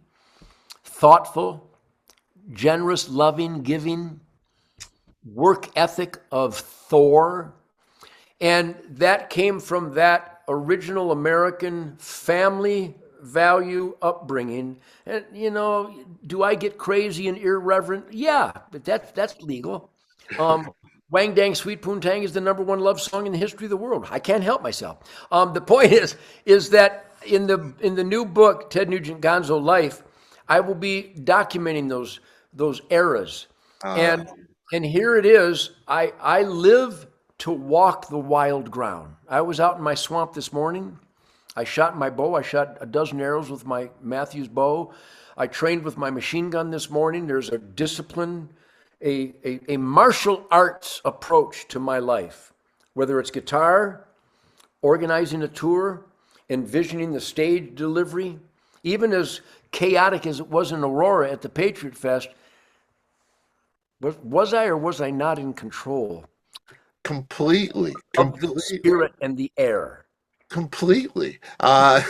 A: thoughtful, generous, loving, giving, work ethic of Thor. And that came from that original American family value upbringing. And do I get crazy and irreverent? Yeah, but that's legal. Wang Dang Sweet Poontang is the #1 love song in the history of the world. I can't help myself. The point is that in the new book, Ted Nugent Gonzo Life, I will be documenting those eras. And here it is. I live to walk the wild ground. I was out in my swamp this morning. I shot my bow. I shot a dozen arrows with my Matthews bow. I trained with my machine gun this morning. There's a discipline, a martial arts approach to my life, whether it's guitar, organizing a tour, envisioning the stage delivery, even as chaotic as it was in Aurora at the Patriot Fest. Was I or was I not in control
B: Completely,
A: of the
B: completely,
A: spirit and the air?
B: completely. And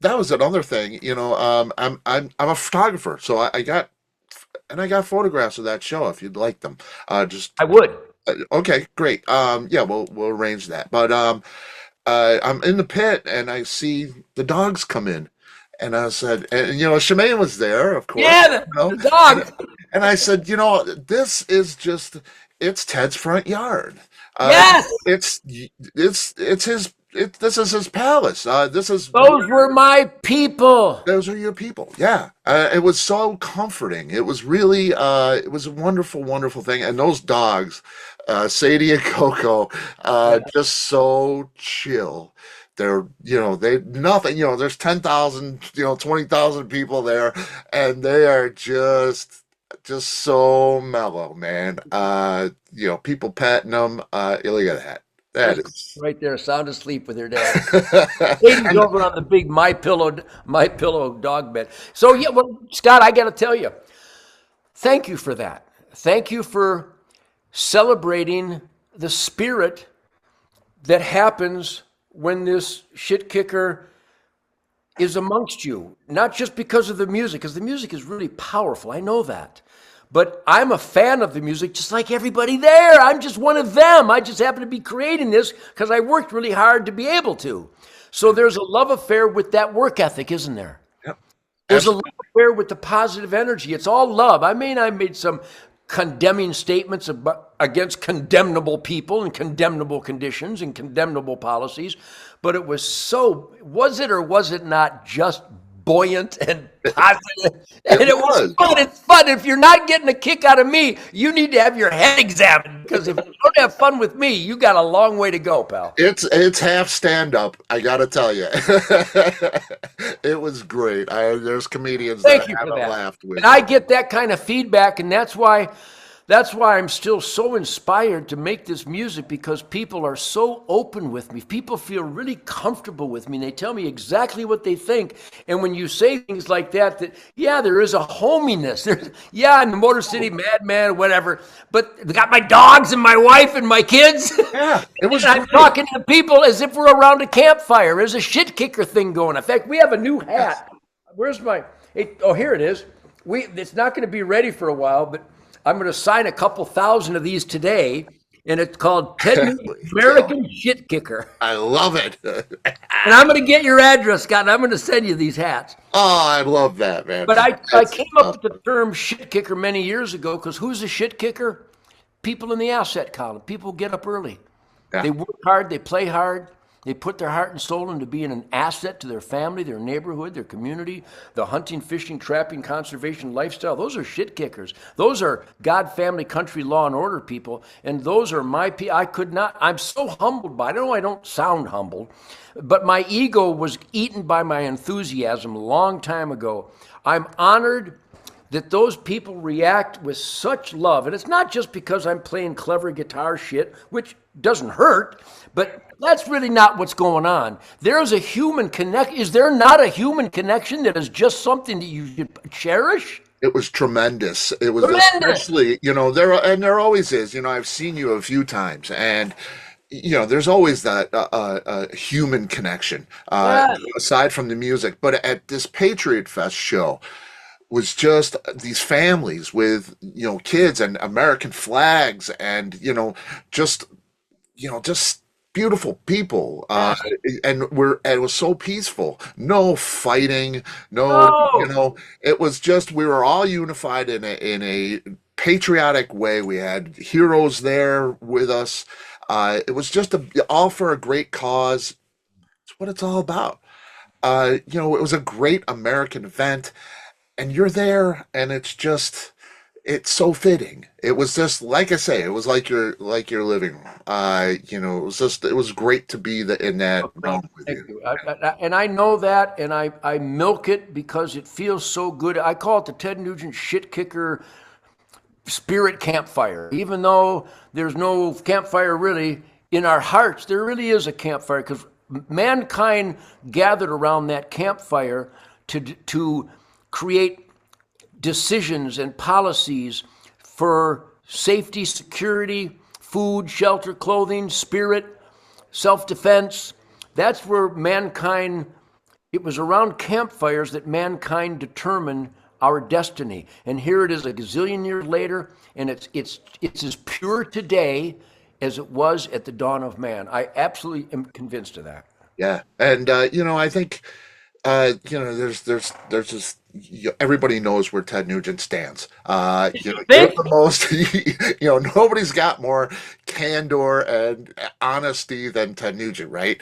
B: that was another thing. I'm a photographer, so I got photographs of that show if you'd like them. Just
A: I would.
B: okay, great. Yeah, we'll arrange that. But I'm in the pit and I see the dogs come in. And I said, and Shemaine was there, of course.
A: Yeah, the
B: And,
A: dog.
B: and I said, this is it's Ted's front yard.
A: Yes,
B: It's his. This is his palace. This is
A: those were my people.
B: Those are your people. Yeah. It was so comforting. It was really, it was a wonderful, wonderful thing. And those dogs, Sadie and Coco,
A: Yeah.
B: just so chill. They're, they nothing, there's 10,000, 20,000 people there, and they are just so mellow, man. People patting them. Look at that. That is.
A: Right there, sound asleep with her dad. Katie's over on the big my pillow dog bed. So yeah, well, Scott, I got to tell you, thank you for that. Thank you for celebrating the spirit that happens when this shit kicker is amongst you. Not just because of the music, because the music is really powerful. I know that. But I'm a fan of the music just like everybody there. I'm just one of them. I just happen to be creating this because I worked really hard to be able to. So there's a love affair with that work ethic, isn't there?
B: Yep.
A: There's a love affair with the positive energy. It's all love. I mean, I made some condemning statements against condemnable people and condemnable conditions and condemnable policies, but it was it or was it not just buoyant and positive? And it was fun. It's fun. If you're not getting a kick out of me, you need to have your head examined, because if you don't have fun with me, you got a long way to go, pal.
B: It's half stand up. I gotta tell you, it was great. There's comedians
A: Thank
B: that
A: you
B: I
A: for
B: haven't
A: that.
B: laughed with.
A: And I get that kind of feedback, and that's why I'm still so inspired to make this music, because people are so open with me. People feel really comfortable with me, and they tell me exactly what they think. And when you say things like that yeah, there is a hominess. In the Motor City Madman, whatever. But I got my dogs and my wife and my kids.
B: Yeah, it was.
A: And I'm talking to people as if we're around a campfire. There's a shit kicker thing going. In fact, we have a new hat. Where's my? Oh, here it is. It's not going to be ready for a while, but I'm going to sign a couple thousand of these today, and it's called Ted Nugent American Shit Kicker.
B: I love it.
A: And I'm going to get your address, Scott, and I'm going to send you these hats.
B: Oh, I love that, man.
A: But I came up with the term shit kicker many years ago, because who's a shit kicker? People in the asset column. People get up early.
B: Yeah.
A: They work hard. They play hard. They put their heart and soul into being an asset to their family, their neighborhood, their community, the hunting, fishing, trapping, conservation lifestyle. Those are shit kickers. Those are God, family, country, law, and order people. And those are my people. I'm so humbled by it. I know I don't sound humbled, but my ego was eaten by my enthusiasm a long time ago. I'm honored that those people react with such love. And it's not just because I'm playing clever guitar shit, which doesn't hurt, but that's really not what's going on. There's a human connection. Is there not a human connection that is just something that you should cherish?
B: It was tremendous. It was
A: Tremendous.
B: especially, there always is. I've seen you a few times, and there's always that human connection
A: Yes.
B: aside from the music. But at this Patriot Fest show was just these families with kids and American flags and just just beautiful people.
A: Yes.
B: And it was so peaceful. No fighting, no,
A: No.
B: it was just we were all unified in a patriotic way. We had heroes there with us. It was just all for a great cause. It's what it's all about. It was a great American event, and you're there, and it's so fitting. It was just like I say, it was like your living room. It was great to be in that
A: Oh, thank
B: realm
A: you.
B: with
A: Thank
B: you.
A: you. And I know that, and I milk it because it feels so good. I call it the Ted Nugent shit kicker spirit campfire. Even though there's no campfire really in our hearts, there really is a campfire because mankind gathered around that campfire to create decisions and policies for safety, security, food, shelter, clothing, spirit, self defense. That's where mankind, it was around campfires that mankind determined our destiny. And here it is a gazillion years later, and it's as pure today as it was at the dawn of man. I absolutely am convinced of that.
B: Yeah, and I think there's just everybody knows where Ted Nugent stands.
A: You
B: You're
A: think?
B: the most. Nobody's got more candor and honesty than Ted Nugent, right?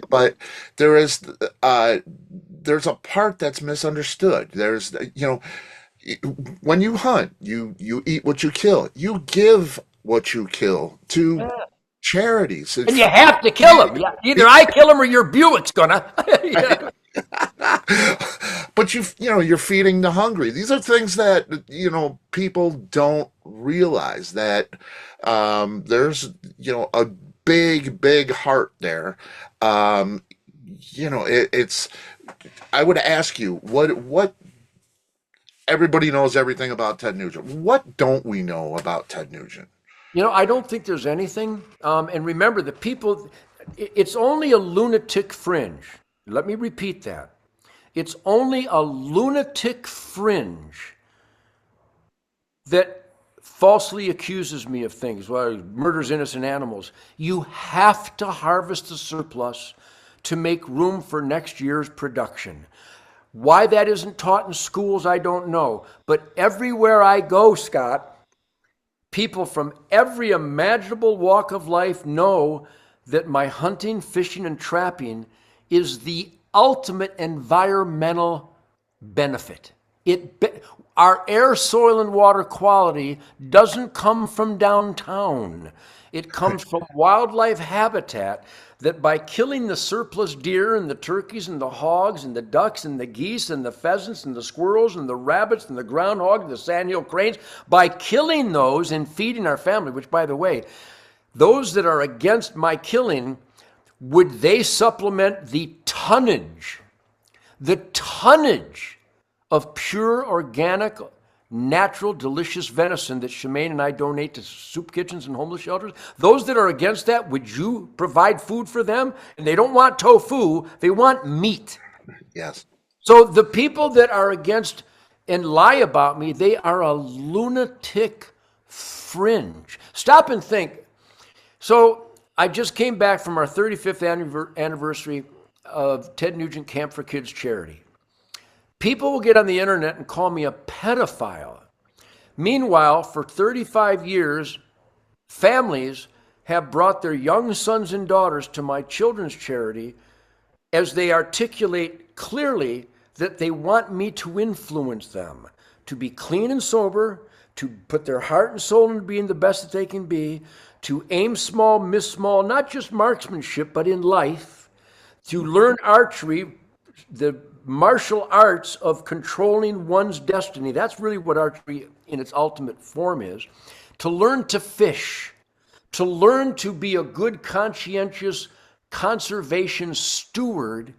B: But there is there's a part that's misunderstood. When you hunt, you eat what you kill. You give what you kill to charities.
A: And you have to kill him. Yeah, either I kill him or your Buick's gonna. Yeah.
B: But you're feeding the hungry. These are things that people don't realize that there's a big heart there. Um, it's. I would ask you what everybody knows everything about Ted Nugent. What don't we know about Ted Nugent?
A: I don't think there's anything. And remember, the people, it's only a lunatic fringe. Let me repeat that. It's only a lunatic fringe that falsely accuses me of things, well, murders innocent animals. You have to harvest the surplus to make room for next year's production. Why that isn't taught in schools, I don't know. But everywhere I go, Scott, people from every imaginable walk of life know that my hunting, fishing, and trapping is the ultimate environmental benefit. Our air, soil, and water quality doesn't come from downtown. It comes from wildlife habitat that by killing the surplus deer and the turkeys and the hogs and the ducks and the geese and the pheasants and the squirrels and the rabbits and the groundhog and the sandhill cranes, by killing those and feeding our family, which by the way, those that are against my killing, would they supplement the tonnage of pure, organic, natural, delicious venison that Shemaine and I donate to soup kitchens and homeless shelters? Those that are against that, would you provide food for them? And they don't want tofu, they want meat.
B: Yes.
A: So the people that are against and lie about me, they are a lunatic fringe. Stop and think. So I just came back from our 35th anniversary of Ted Nugent Camp for Kids charity. People will get on the internet and call me a pedophile. Meanwhile, for 35 years, families have brought their young sons and daughters to my children's charity as they articulate clearly that they want me to influence them to be clean and sober, to put their heart and soul into being the best that they can be, to aim small, miss small, not just marksmanship, but in life, to learn archery, the martial arts of controlling one's destiny. That's really what archery in its ultimate form is. To learn to fish, to learn to be a good, conscientious conservation steward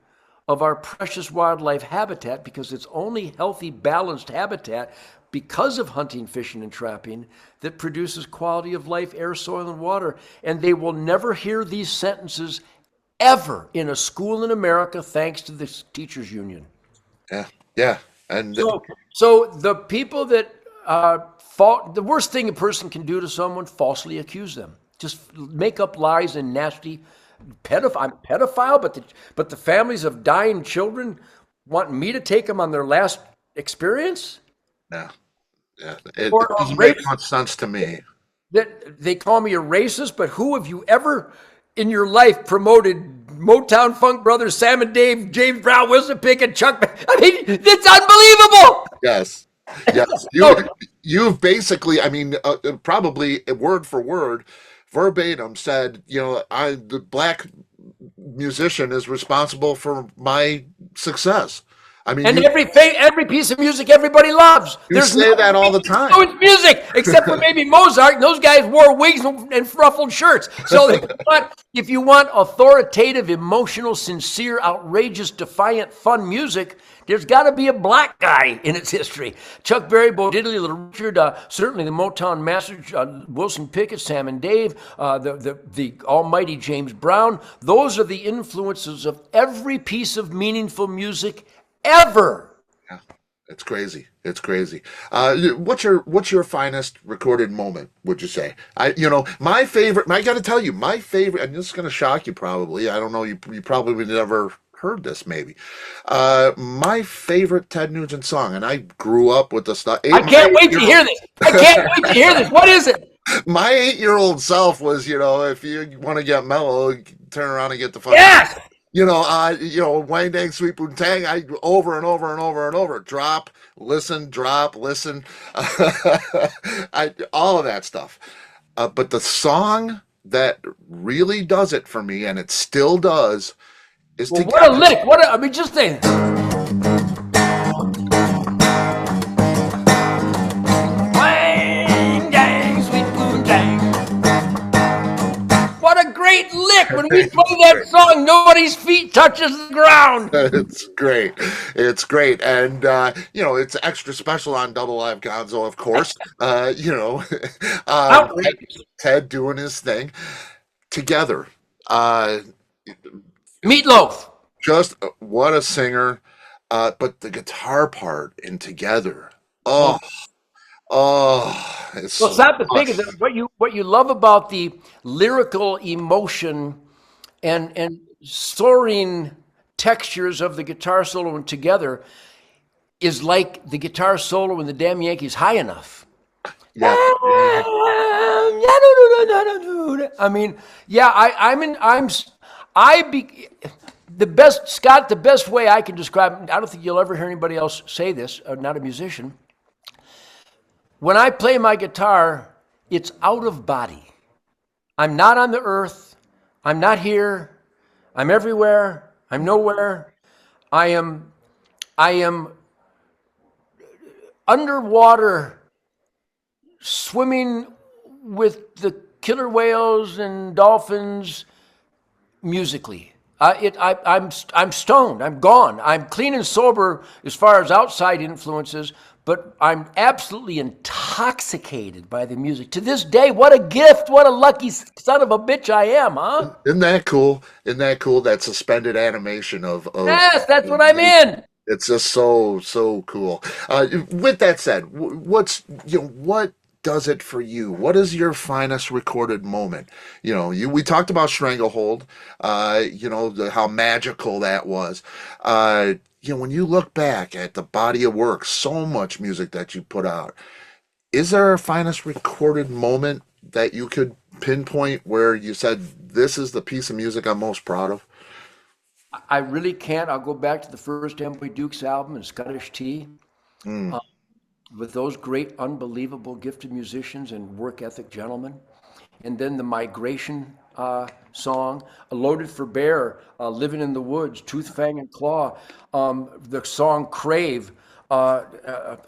A: of our precious wildlife habitat, because it's only healthy, balanced habitat because of hunting, fishing, and trapping that produces quality of life, air, soil, and water. And they will never hear these sentences ever in a school in America, thanks to the teachers union.
B: Yeah, yeah, and
A: So the people that the worst thing a person can do to someone, falsely accuse them. Just make up lies and nasty I'm pedophile, but the families of dying children want me to take them on their last experience?
B: yeah, yeah,
A: Or
B: it
A: a
B: doesn't make
A: race
B: much sense to me.
A: that they call me a racist, but who have you ever in your life promoted Motown Funk Brothers, Sam and Dave, James Brown, Wilson Pickett, Chuck? I mean, it's unbelievable.
B: Yes, yes.
A: So,
B: You've basically, I mean, probably word for word, verbatim said, the black musician is responsible for my success. I mean,
A: and every piece of music everybody loves.
B: you
A: There's
B: say that all the time.
A: no music except for maybe Mozart. And those guys wore wigs and ruffled shirts. So if you want authoritative, emotional, sincere, outrageous, defiant, fun music, there's got to be a black guy in its history. Chuck Berry, Bo Diddley, Little Richard, certainly the Motown masters, Wilson Pickett, Sam and Dave, the almighty James Brown. Those are the influences of every piece of meaningful music ever.
B: Yeah, it's crazy. It's crazy. What's your finest recorded moment, would you say? My favorite. I got to tell you, my favorite. And this is going to shock you, probably. I don't know. You probably never heard this, maybe. My favorite Ted Nugent song, and I grew up with the stuff.
A: I can't wait to hear this. I can't wait to hear this. What is it?
B: My 8-year-old self was, if you want to get mellow, turn around and get the fuck.
A: Yes.
B: Wang Dang Sweet Boom Tang, I over and over and over and over. Drop, listen, all of that stuff. But the song that really does it for me, and it still does, is
A: Well,
B: Together.
A: what a lick. I mean, just think. Wang, dang, sweet boom, dang. What a great lick. When we play that song, nobody's feet touches the ground.
B: It's great. It's great. And, it's extra special on Double Live Gonzo, of course. Ted doing his thing. Together.
A: Meatloaf.
B: Just what a singer. But the guitar part in Together. Oh, it's
A: Well, it's not the thing. What you love about the lyrical emotion and soaring textures of the guitar solo and Together is like the guitar solo in the Damn Yankees, High Enough.
B: Yeah.
A: I mean, yeah, the best, Scott, the best way I can describe, I don't think you'll ever hear anybody else say this, not a musician. When I play my guitar, it's out of body. I'm not on the earth. I'm not here. I'm everywhere. I'm nowhere. I am underwater, swimming with the killer whales and dolphins musically. I'm stoned. I'm gone. I'm clean and sober as far as outside influences, but I'm absolutely intoxicated by the music. To this day, what a gift. What a lucky son of a bitch I am, huh?
B: Isn't that cool? Isn't that cool? That suspended animation of
A: Yes, that's what I'm in.
B: It's just so cool. With that said, what does it for you? What is your finest recorded moment? We talked about Stranglehold. How magical that was. When you look back at the body of work, so much music that you put out, is there a finest recorded moment that you could pinpoint where you said, this is the piece of music I'm most proud of?
A: I really can't. I'll go back to the first Amboy Dukes album and Scottish Tea. With those great, unbelievable, gifted musicians and work ethic gentlemen. And then the Migration song, Loaded for Bear, Living in the Woods, Tooth, Fang, and Claw, the song Crave, A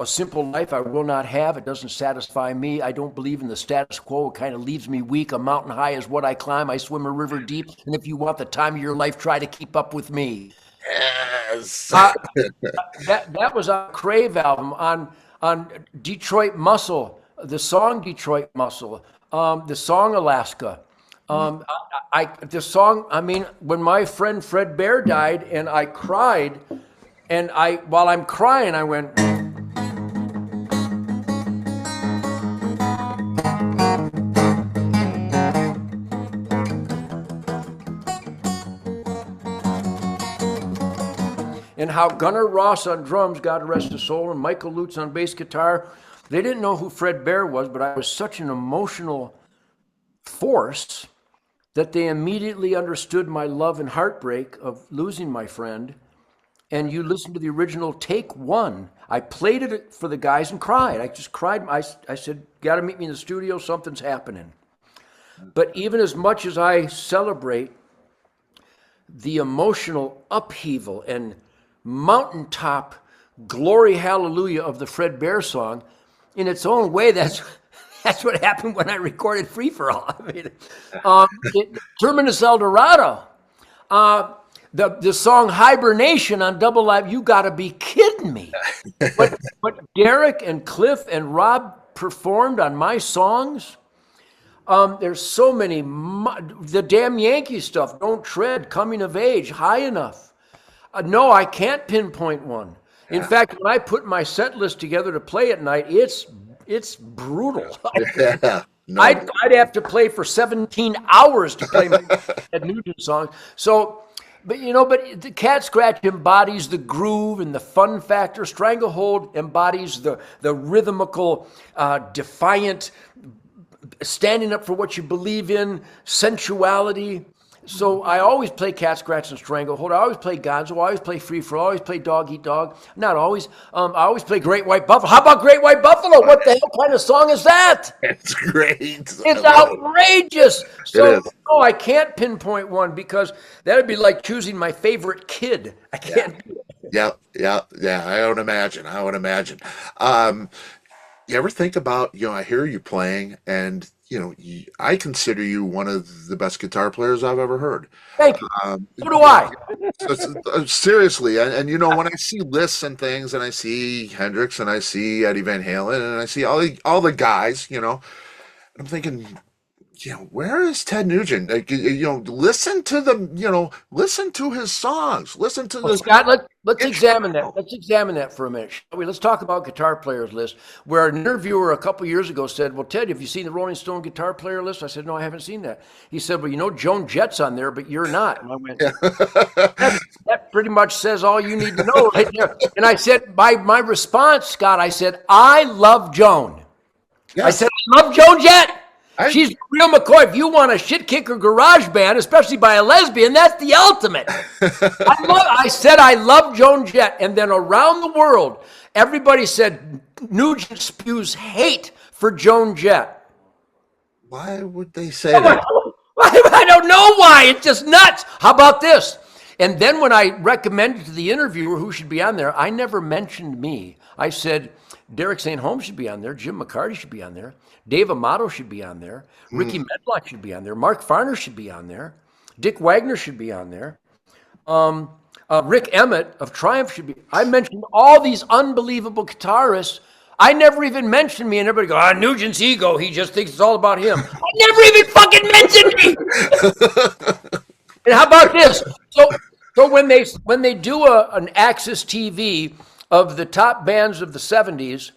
A: Simple Life I Will Not Have, It Doesn't Satisfy Me, I Don't Believe in the Status Quo, It Kind of Leaves Me Weak, A Mountain High Is What I Climb, I Swim a River Deep, and If You Want the Time of Your Life, Try to Keep Up with Me.
B: Yes.
A: That was on Crave album. on Detroit Muscle, the song Detroit Muscle, the song Alaska. The song, I mean, when my friend Fred Bear died and I cried, and while I'm crying, I went, and how Gunnar Ross on drums, God rest his soul, and Michael Lutz on bass guitar, they didn't know who Fred Bear was, but I was such an emotional force that they immediately understood my love and heartbreak of losing my friend. And you listen to the original take one. I played it for the guys and cried. I just cried. I said, got to meet me in the studio. Something's happening. But even as much as I celebrate the emotional upheaval and mountaintop glory hallelujah of the Fred Bear song, in its own way, that's what happened when I recorded Free For All. I mean, Terminus El Dorado, the song Hibernation on Double Live, you got to be kidding me. But Derek and Cliff and Rob performed on my songs. There's so many, the damn Yankee stuff, Don't Tread, Coming of Age, High Enough. No, I can't pinpoint one. In fact, when I put my set list together to play at night, it's brutal.
B: Yeah. No.
A: I'd have to play for 17 hours to play my Ted Nugent songs. So, but the Cat Scratch embodies the groove and the fun factor. Stranglehold embodies the rhythmical, defiant, standing up for what you believe in, sensuality. So I always play Cat Scratch and Stranglehold. I always play Gonzo. I always play Free For All. I always play Dog Eat Dog. Not always. I always play Great White Buffalo. How about Great White Buffalo? What the hell kind of song is that?
B: It's great.
A: It's outrageous. So
B: It is.
A: no, I can't pinpoint one because that would be like choosing my favorite kid. I can't do it.
B: Yeah. I would imagine. You ever think about, I hear you playing, and I consider you one of the best guitar players I've ever heard.
A: Thank you.
B: Um,
A: So do I.
B: Seriously, and when I see lists and things, and I see Hendrix, and I see Eddie Van Halen, and I see all the guys, I'm thinking, where is Ted Nugent? Like, listen to his songs, listen to
A: Well,
B: the
A: Scott, let's examine that.
B: instrumental.
A: Let's examine that for a minute, shall we? Let's talk about guitar players list. Where an interviewer a couple years ago said, "Well, Ted, have you seen the Rolling Stone guitar player list?" I said, "No, I haven't seen that." He said, "Well, Joan Jett's on there, but you're not." And I went, "That pretty much says all you need to know right there." And I said, my response, Scott, I said, "I love Joan." I
B: Yes,
A: said, "I love Joan Jett.
B: I,
A: She's real McCoy. If you want a shit kicker garage band, especially by a lesbian, that's the ultimate." I said I love Joan Jett, and then around the world, everybody said Nugent spews hate for Joan Jett.
B: why would they say that?
A: I don't know why. It's just nuts. How about this? And then when I recommended to the interviewer who should be on there, I never mentioned me. I said Derek St. Holmes should be on there. Jim McCarty should be on there. Dave Amato should be on there. Ricky Medlock should be on there. Mark Farner should be on there. Dick Wagner should be on there. Rick Emmett of Triumph should be. I mentioned all these unbelievable guitarists. I never even mentioned me, and everybody go, Nugent's ego. He just thinks it's all about him. I never even fucking mentioned me. And how about this? So when they do an Axis TV of the top bands of the 70s,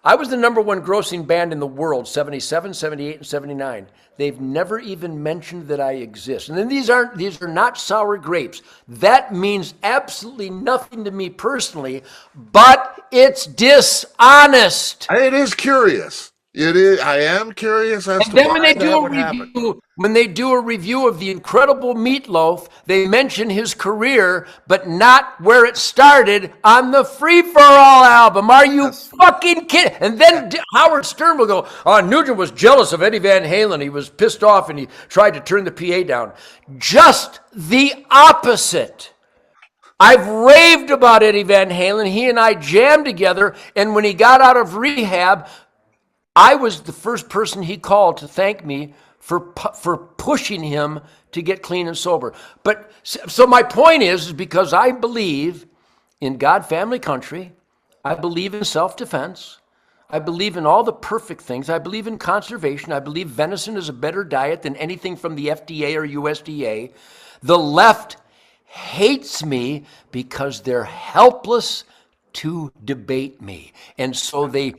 A: I was the number one grossing band in the world, 77, 78, and 79. They've never even mentioned that I exist. And then these are not sour grapes. That means absolutely nothing to me personally, but it's dishonest.
B: It is curious. It is. I am curious as
A: And
B: to
A: then
B: why
A: when they
B: that
A: do a
B: would happen.
A: review of the incredible Meatloaf, they mention his career, but not where it started on the Free For All album. Are you fucking kidding? And then Howard Stern will go, Nugent was jealous of Eddie Van Halen. He was pissed off and he tried to turn the PA down. Just the opposite. I've raved about Eddie Van Halen. He and I jammed together, and when he got out of rehab, I was the first person he called to thank me for pushing him to get clean and sober. But so my point is because I believe in God, family, country. I believe in self-defense. I believe in all the perfect things. I believe in conservation. I believe venison is a better diet than anything from the FDA or USDA. The left hates me because they're helpless to debate me. And so they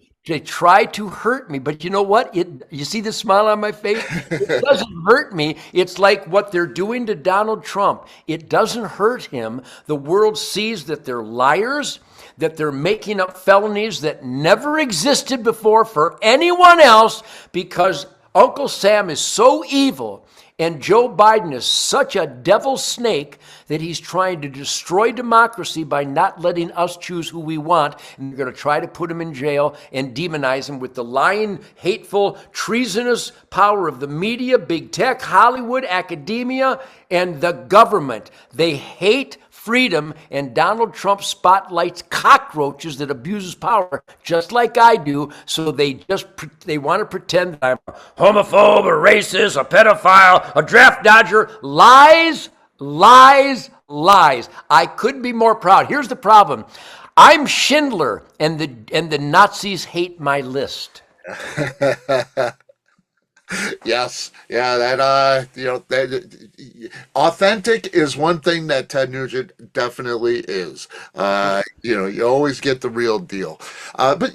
A: try to hurt me. But you know what? You see the smile on my face? It doesn't hurt me. It's like what they're doing to Donald Trump. It doesn't hurt him. The world sees that they're liars, that they're making up felonies that never existed before for anyone else, because Uncle Sam is so evil and Joe Biden is such a devil snake that he's trying to destroy democracy by not letting us choose who we want. And they're going to try to put him in jail and demonize him with the lying, hateful, treasonous power of the media, big tech, Hollywood, academia, and the government. They hate freedom, and Donald Trump spotlights cockroaches that abuses power just like I do. So they want to pretend that I'm a homophobe, a racist, a pedophile, a draft dodger. Lies, lies, lies. I couldn't be more proud. Here's the problem. I'm Schindler, and the Nazis hate my list.
B: Yes, yeah, authentic is one thing that Ted Nugent definitely is. You always get the real deal. But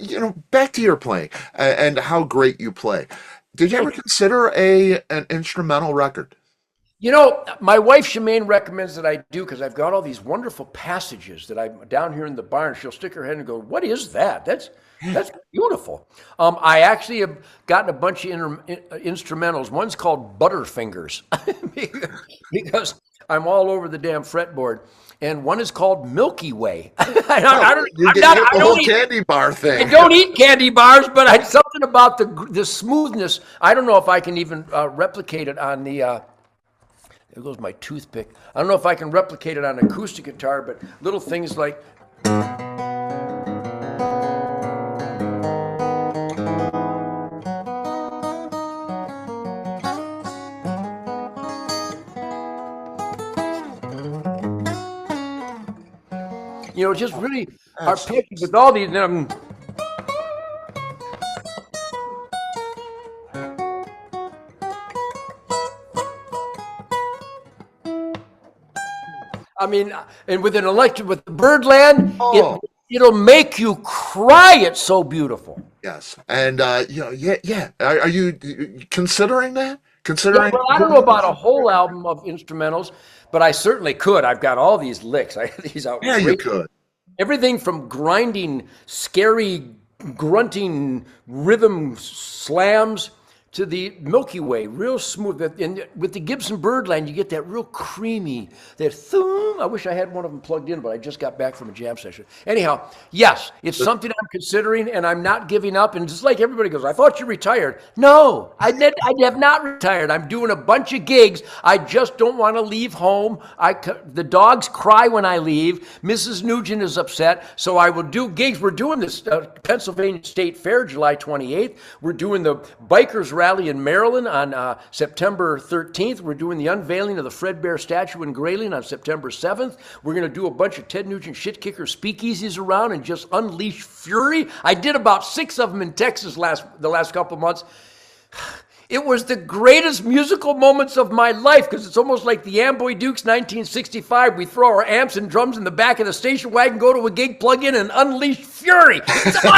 B: back to your playing and how great you play. Did you ever consider an instrumental record?
A: My wife Shemaine recommends that I do, because I've got all these wonderful passages that I'm down here in the barn. She'll stick her head and go, "What is that? That's beautiful." I actually have gotten a bunch of instrumentals. One's called Butterfingers because I'm all over the damn fretboard. And one is called Milky Way. I
B: don't eat candy bar thing.
A: I don't eat candy bars, but something about the smoothness. I don't know if I can even replicate it on the. There goes my toothpick. I don't know if I can replicate it on an acoustic guitar, but little things like. Just really arpeggiated with all these. And with with the Birdland, it'll make you cry. It's so beautiful.
B: Yes, and yeah. Are you considering that? Considering?
A: Well, I don't know about a whole album of instrumentals, but I certainly could. I've got all these licks. These outrageous.
B: Yeah, you could.
A: Everything from grinding, scary, grunting rhythm slams to the Milky Way, real smooth. And with the Gibson Birdland, you get that real creamy, that thum. I wish I had one of them plugged in, but I just got back from a jam session. Anyhow, yes, it's something I'm considering, and I'm not giving up. And just like everybody goes, "I thought you retired." No, I have not retired. I'm doing a bunch of gigs. I just don't want to leave home. The dogs cry when I leave. Mrs. Nugent is upset, so I will do gigs. We're doing this Pennsylvania State Fair, July 28th. We're doing the Bikers Rally in Maryland on September 13th. We're doing the unveiling of the Fred Bear statue in Grayling on September 7th. We're going to do a bunch of Ted Nugent shit kicker speakeasies around and just unleash fury. I did about 6 of them in Texas the last couple of months. It was the greatest musical moments of my life, because it's almost like the Amboy Dukes 1965. We throw our amps and drums in the back of the station wagon, go to a gig, plug in, and unleash fury. So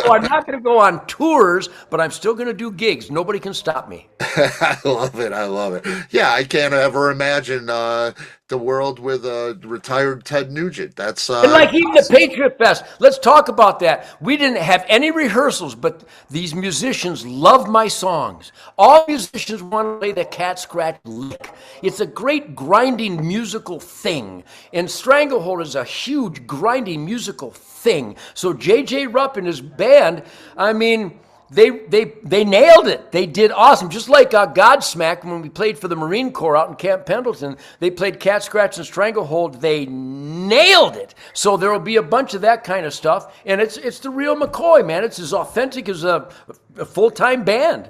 A: I'm not going to go on tours, but I'm still going to do gigs. Nobody can stop me.
B: I love it. I love it. Yeah, I can't ever imagine the world with a retired Ted Nugent. That's
A: and like even the Patriot Fest. Let's talk about that. We didn't have any rehearsals, but these musicians love my songs. All musicians want to play the cat scratch lick. It's a great grinding musical thing, and Stranglehold is a huge grinding musical thing. So J.J. Rupp and his band, They nailed it. They did awesome. Just like Godsmack, when we played for the Marine Corps out in Camp Pendleton, they played Cat Scratch and Stranglehold. They nailed it. So there will be a bunch of that kind of stuff. And it's the real McCoy, man. It's as authentic as a full-time band.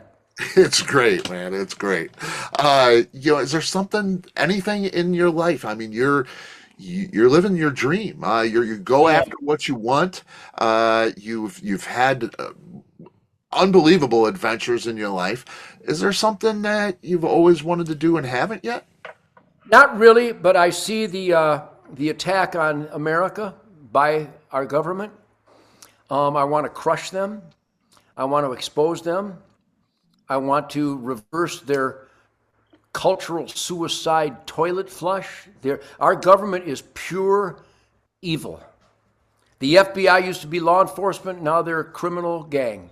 B: It's great, man. It's great. Is there anything in your life? you're living your dream. You go
A: Yeah.
B: after what you want. You've had unbelievable adventures in your life. Is there something that you've always wanted to do and haven't yet?
A: Not really, but I see the attack on America by our government. I want to crush them. I want to expose them. I want to reverse their cultural suicide toilet flush. Our government is pure evil. The FBI used to be law enforcement, now they're a criminal gang.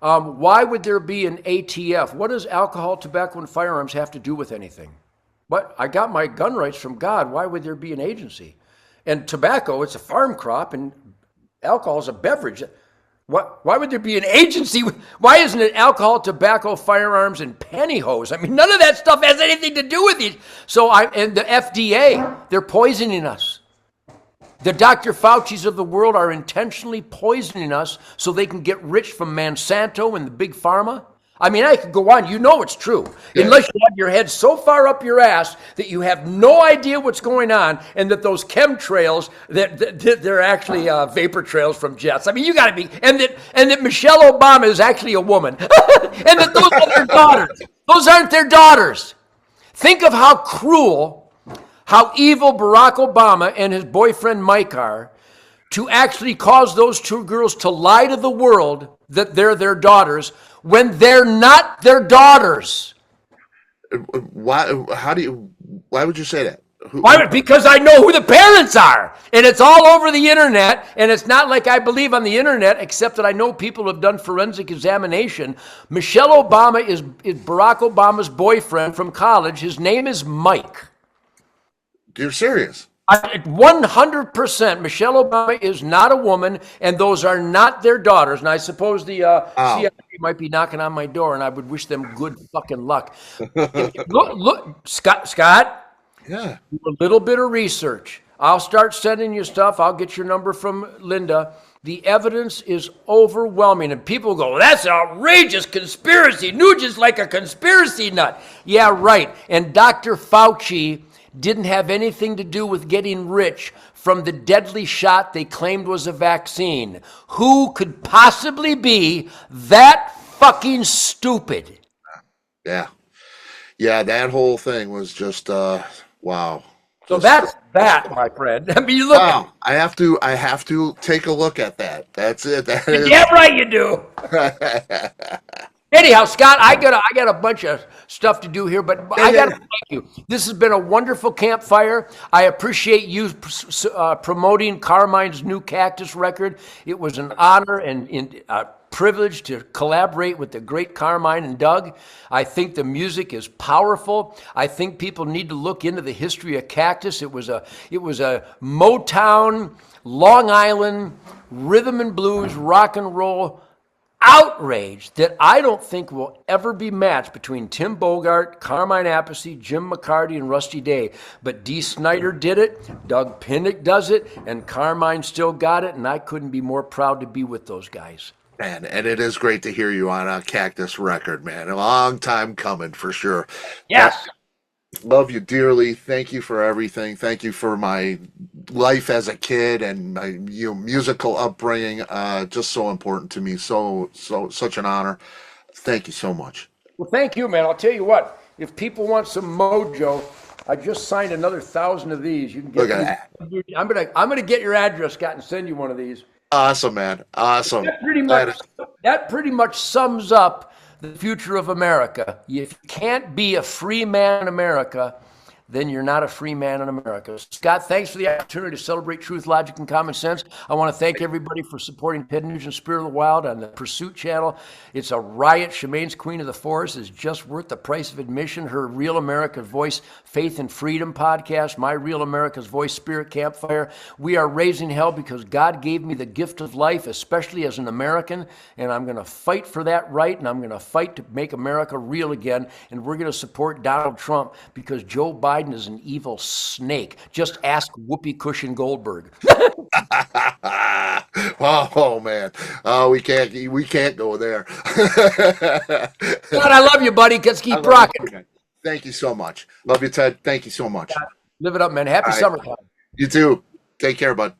A: Why would there be an ATF? What does alcohol, tobacco, and firearms have to do with anything? What? I got my gun rights from God. Why would there be an agency? And tobacco, it's a farm crop, and alcohol is a beverage. Why would there be an agency? Why isn't it alcohol, tobacco, firearms, and pantyhose? I mean, none of that stuff has anything to do with it. And the FDA, they're poisoning us. The Dr. Fauci's of the world are intentionally poisoning us so they can get rich from Monsanto and the big pharma. I mean, I could go on. You know it's true. Yeah. Unless you have your head so far up your ass that you have no idea what's going on, and that those chemtrails, that they're actually vapor trails from jets. I mean, you got to be, and that Michelle Obama is actually a woman, and that those are their daughters. Those aren't their daughters. Think of how cruel, how evil Barack Obama and his boyfriend Mike are, to actually cause those two girls to lie to the world that they're their daughters when they're not their daughters.
B: Why? Why would you say that?
A: Why? Because I know who the parents are, and it's all over the internet. And it's not like I believe on the internet, except that I know people have done forensic examination. Michelle Obama is Barack Obama's boyfriend from college. His name is Mike.
B: You're serious?
A: 100%. Michelle Obama is not a woman, and those are not their daughters. And I suppose the CIA might be knocking on my door, and I would wish them good fucking luck. Look, Scott.
B: Yeah.
A: Do a little bit of research. I'll start sending you stuff. I'll get your number from Linda. The evidence is overwhelming, and people go, "That's an outrageous conspiracy. Nugent's like a conspiracy nut." Yeah, right. And Dr. Fauci didn't have anything to do with getting rich from the deadly shot they claimed was a vaccine. Who could possibly be that fucking stupid?
B: Yeah. Yeah, that whole thing was just wow.
A: So that's that, my friend. I mean, you look.
B: Wow. I have to take a look at that. That's it. That is.
A: Yeah, right, you do. Anyhow, Scott, I got a bunch of stuff to do here, but I got to thank you. This has been a wonderful campfire. I appreciate you promoting Carmine's new Cactus record. It was an honor and a privilege to collaborate with the great Carmine and Doug. I think the music is powerful. I think people need to look into the history of Cactus. It was a Motown, Long Island, rhythm and blues, rock and roll outrage that I don't think will ever be matched between Tim Bogart, Carmine Appice, Jim McCarty, and Rusty Day. But Dee Snider did it, Doug Pinnick does it, and Carmine still got it, and I couldn't be more proud to be with those guys.
B: Man, and it is great to hear you on a Cactus record, man. A long time coming for sure.
A: Yes.
B: Love you dearly. Thank you for everything. Thank you for my life as a kid and my musical upbringing. Just so important to me. Such an honor. Thank you so much.
A: Well, thank you, man. I'll tell you what. If people want some mojo, I just signed another 1,000 of these. You can get.
B: Look at that.
A: I'm gonna get your address, Scott, and send you one of these.
B: Awesome, man. Awesome.
A: That pretty much sums up the future of America. If you can't be a free man in America, then you're not a free man in America. Scott, thanks for the opportunity to celebrate truth, logic, and common sense. I want to thank everybody for supporting Ted Nugent Spirit of the Wild on the Pursuit channel. It's a riot. Shemaine's Queen of the Forest is just worth the price of admission. Her Real America's Voice, Faith and Freedom podcast, My Real America's Voice Spirit Campfire. We are raising hell because God gave me the gift of life, especially as an American, and I'm going to fight for that right, and I'm going to fight to make America real again, and we're going to support Donald Trump because Joe Biden is an evil snake. Just ask Whoopi Cushion Goldberg.
B: Oh man, we can't go there.
A: God, I love you, buddy. Let's keep rocking.
B: Thank you so much. Love you, Ted. Thank you so much.
A: Live it up, man. Happy summertime.
B: You too. Take care, bud.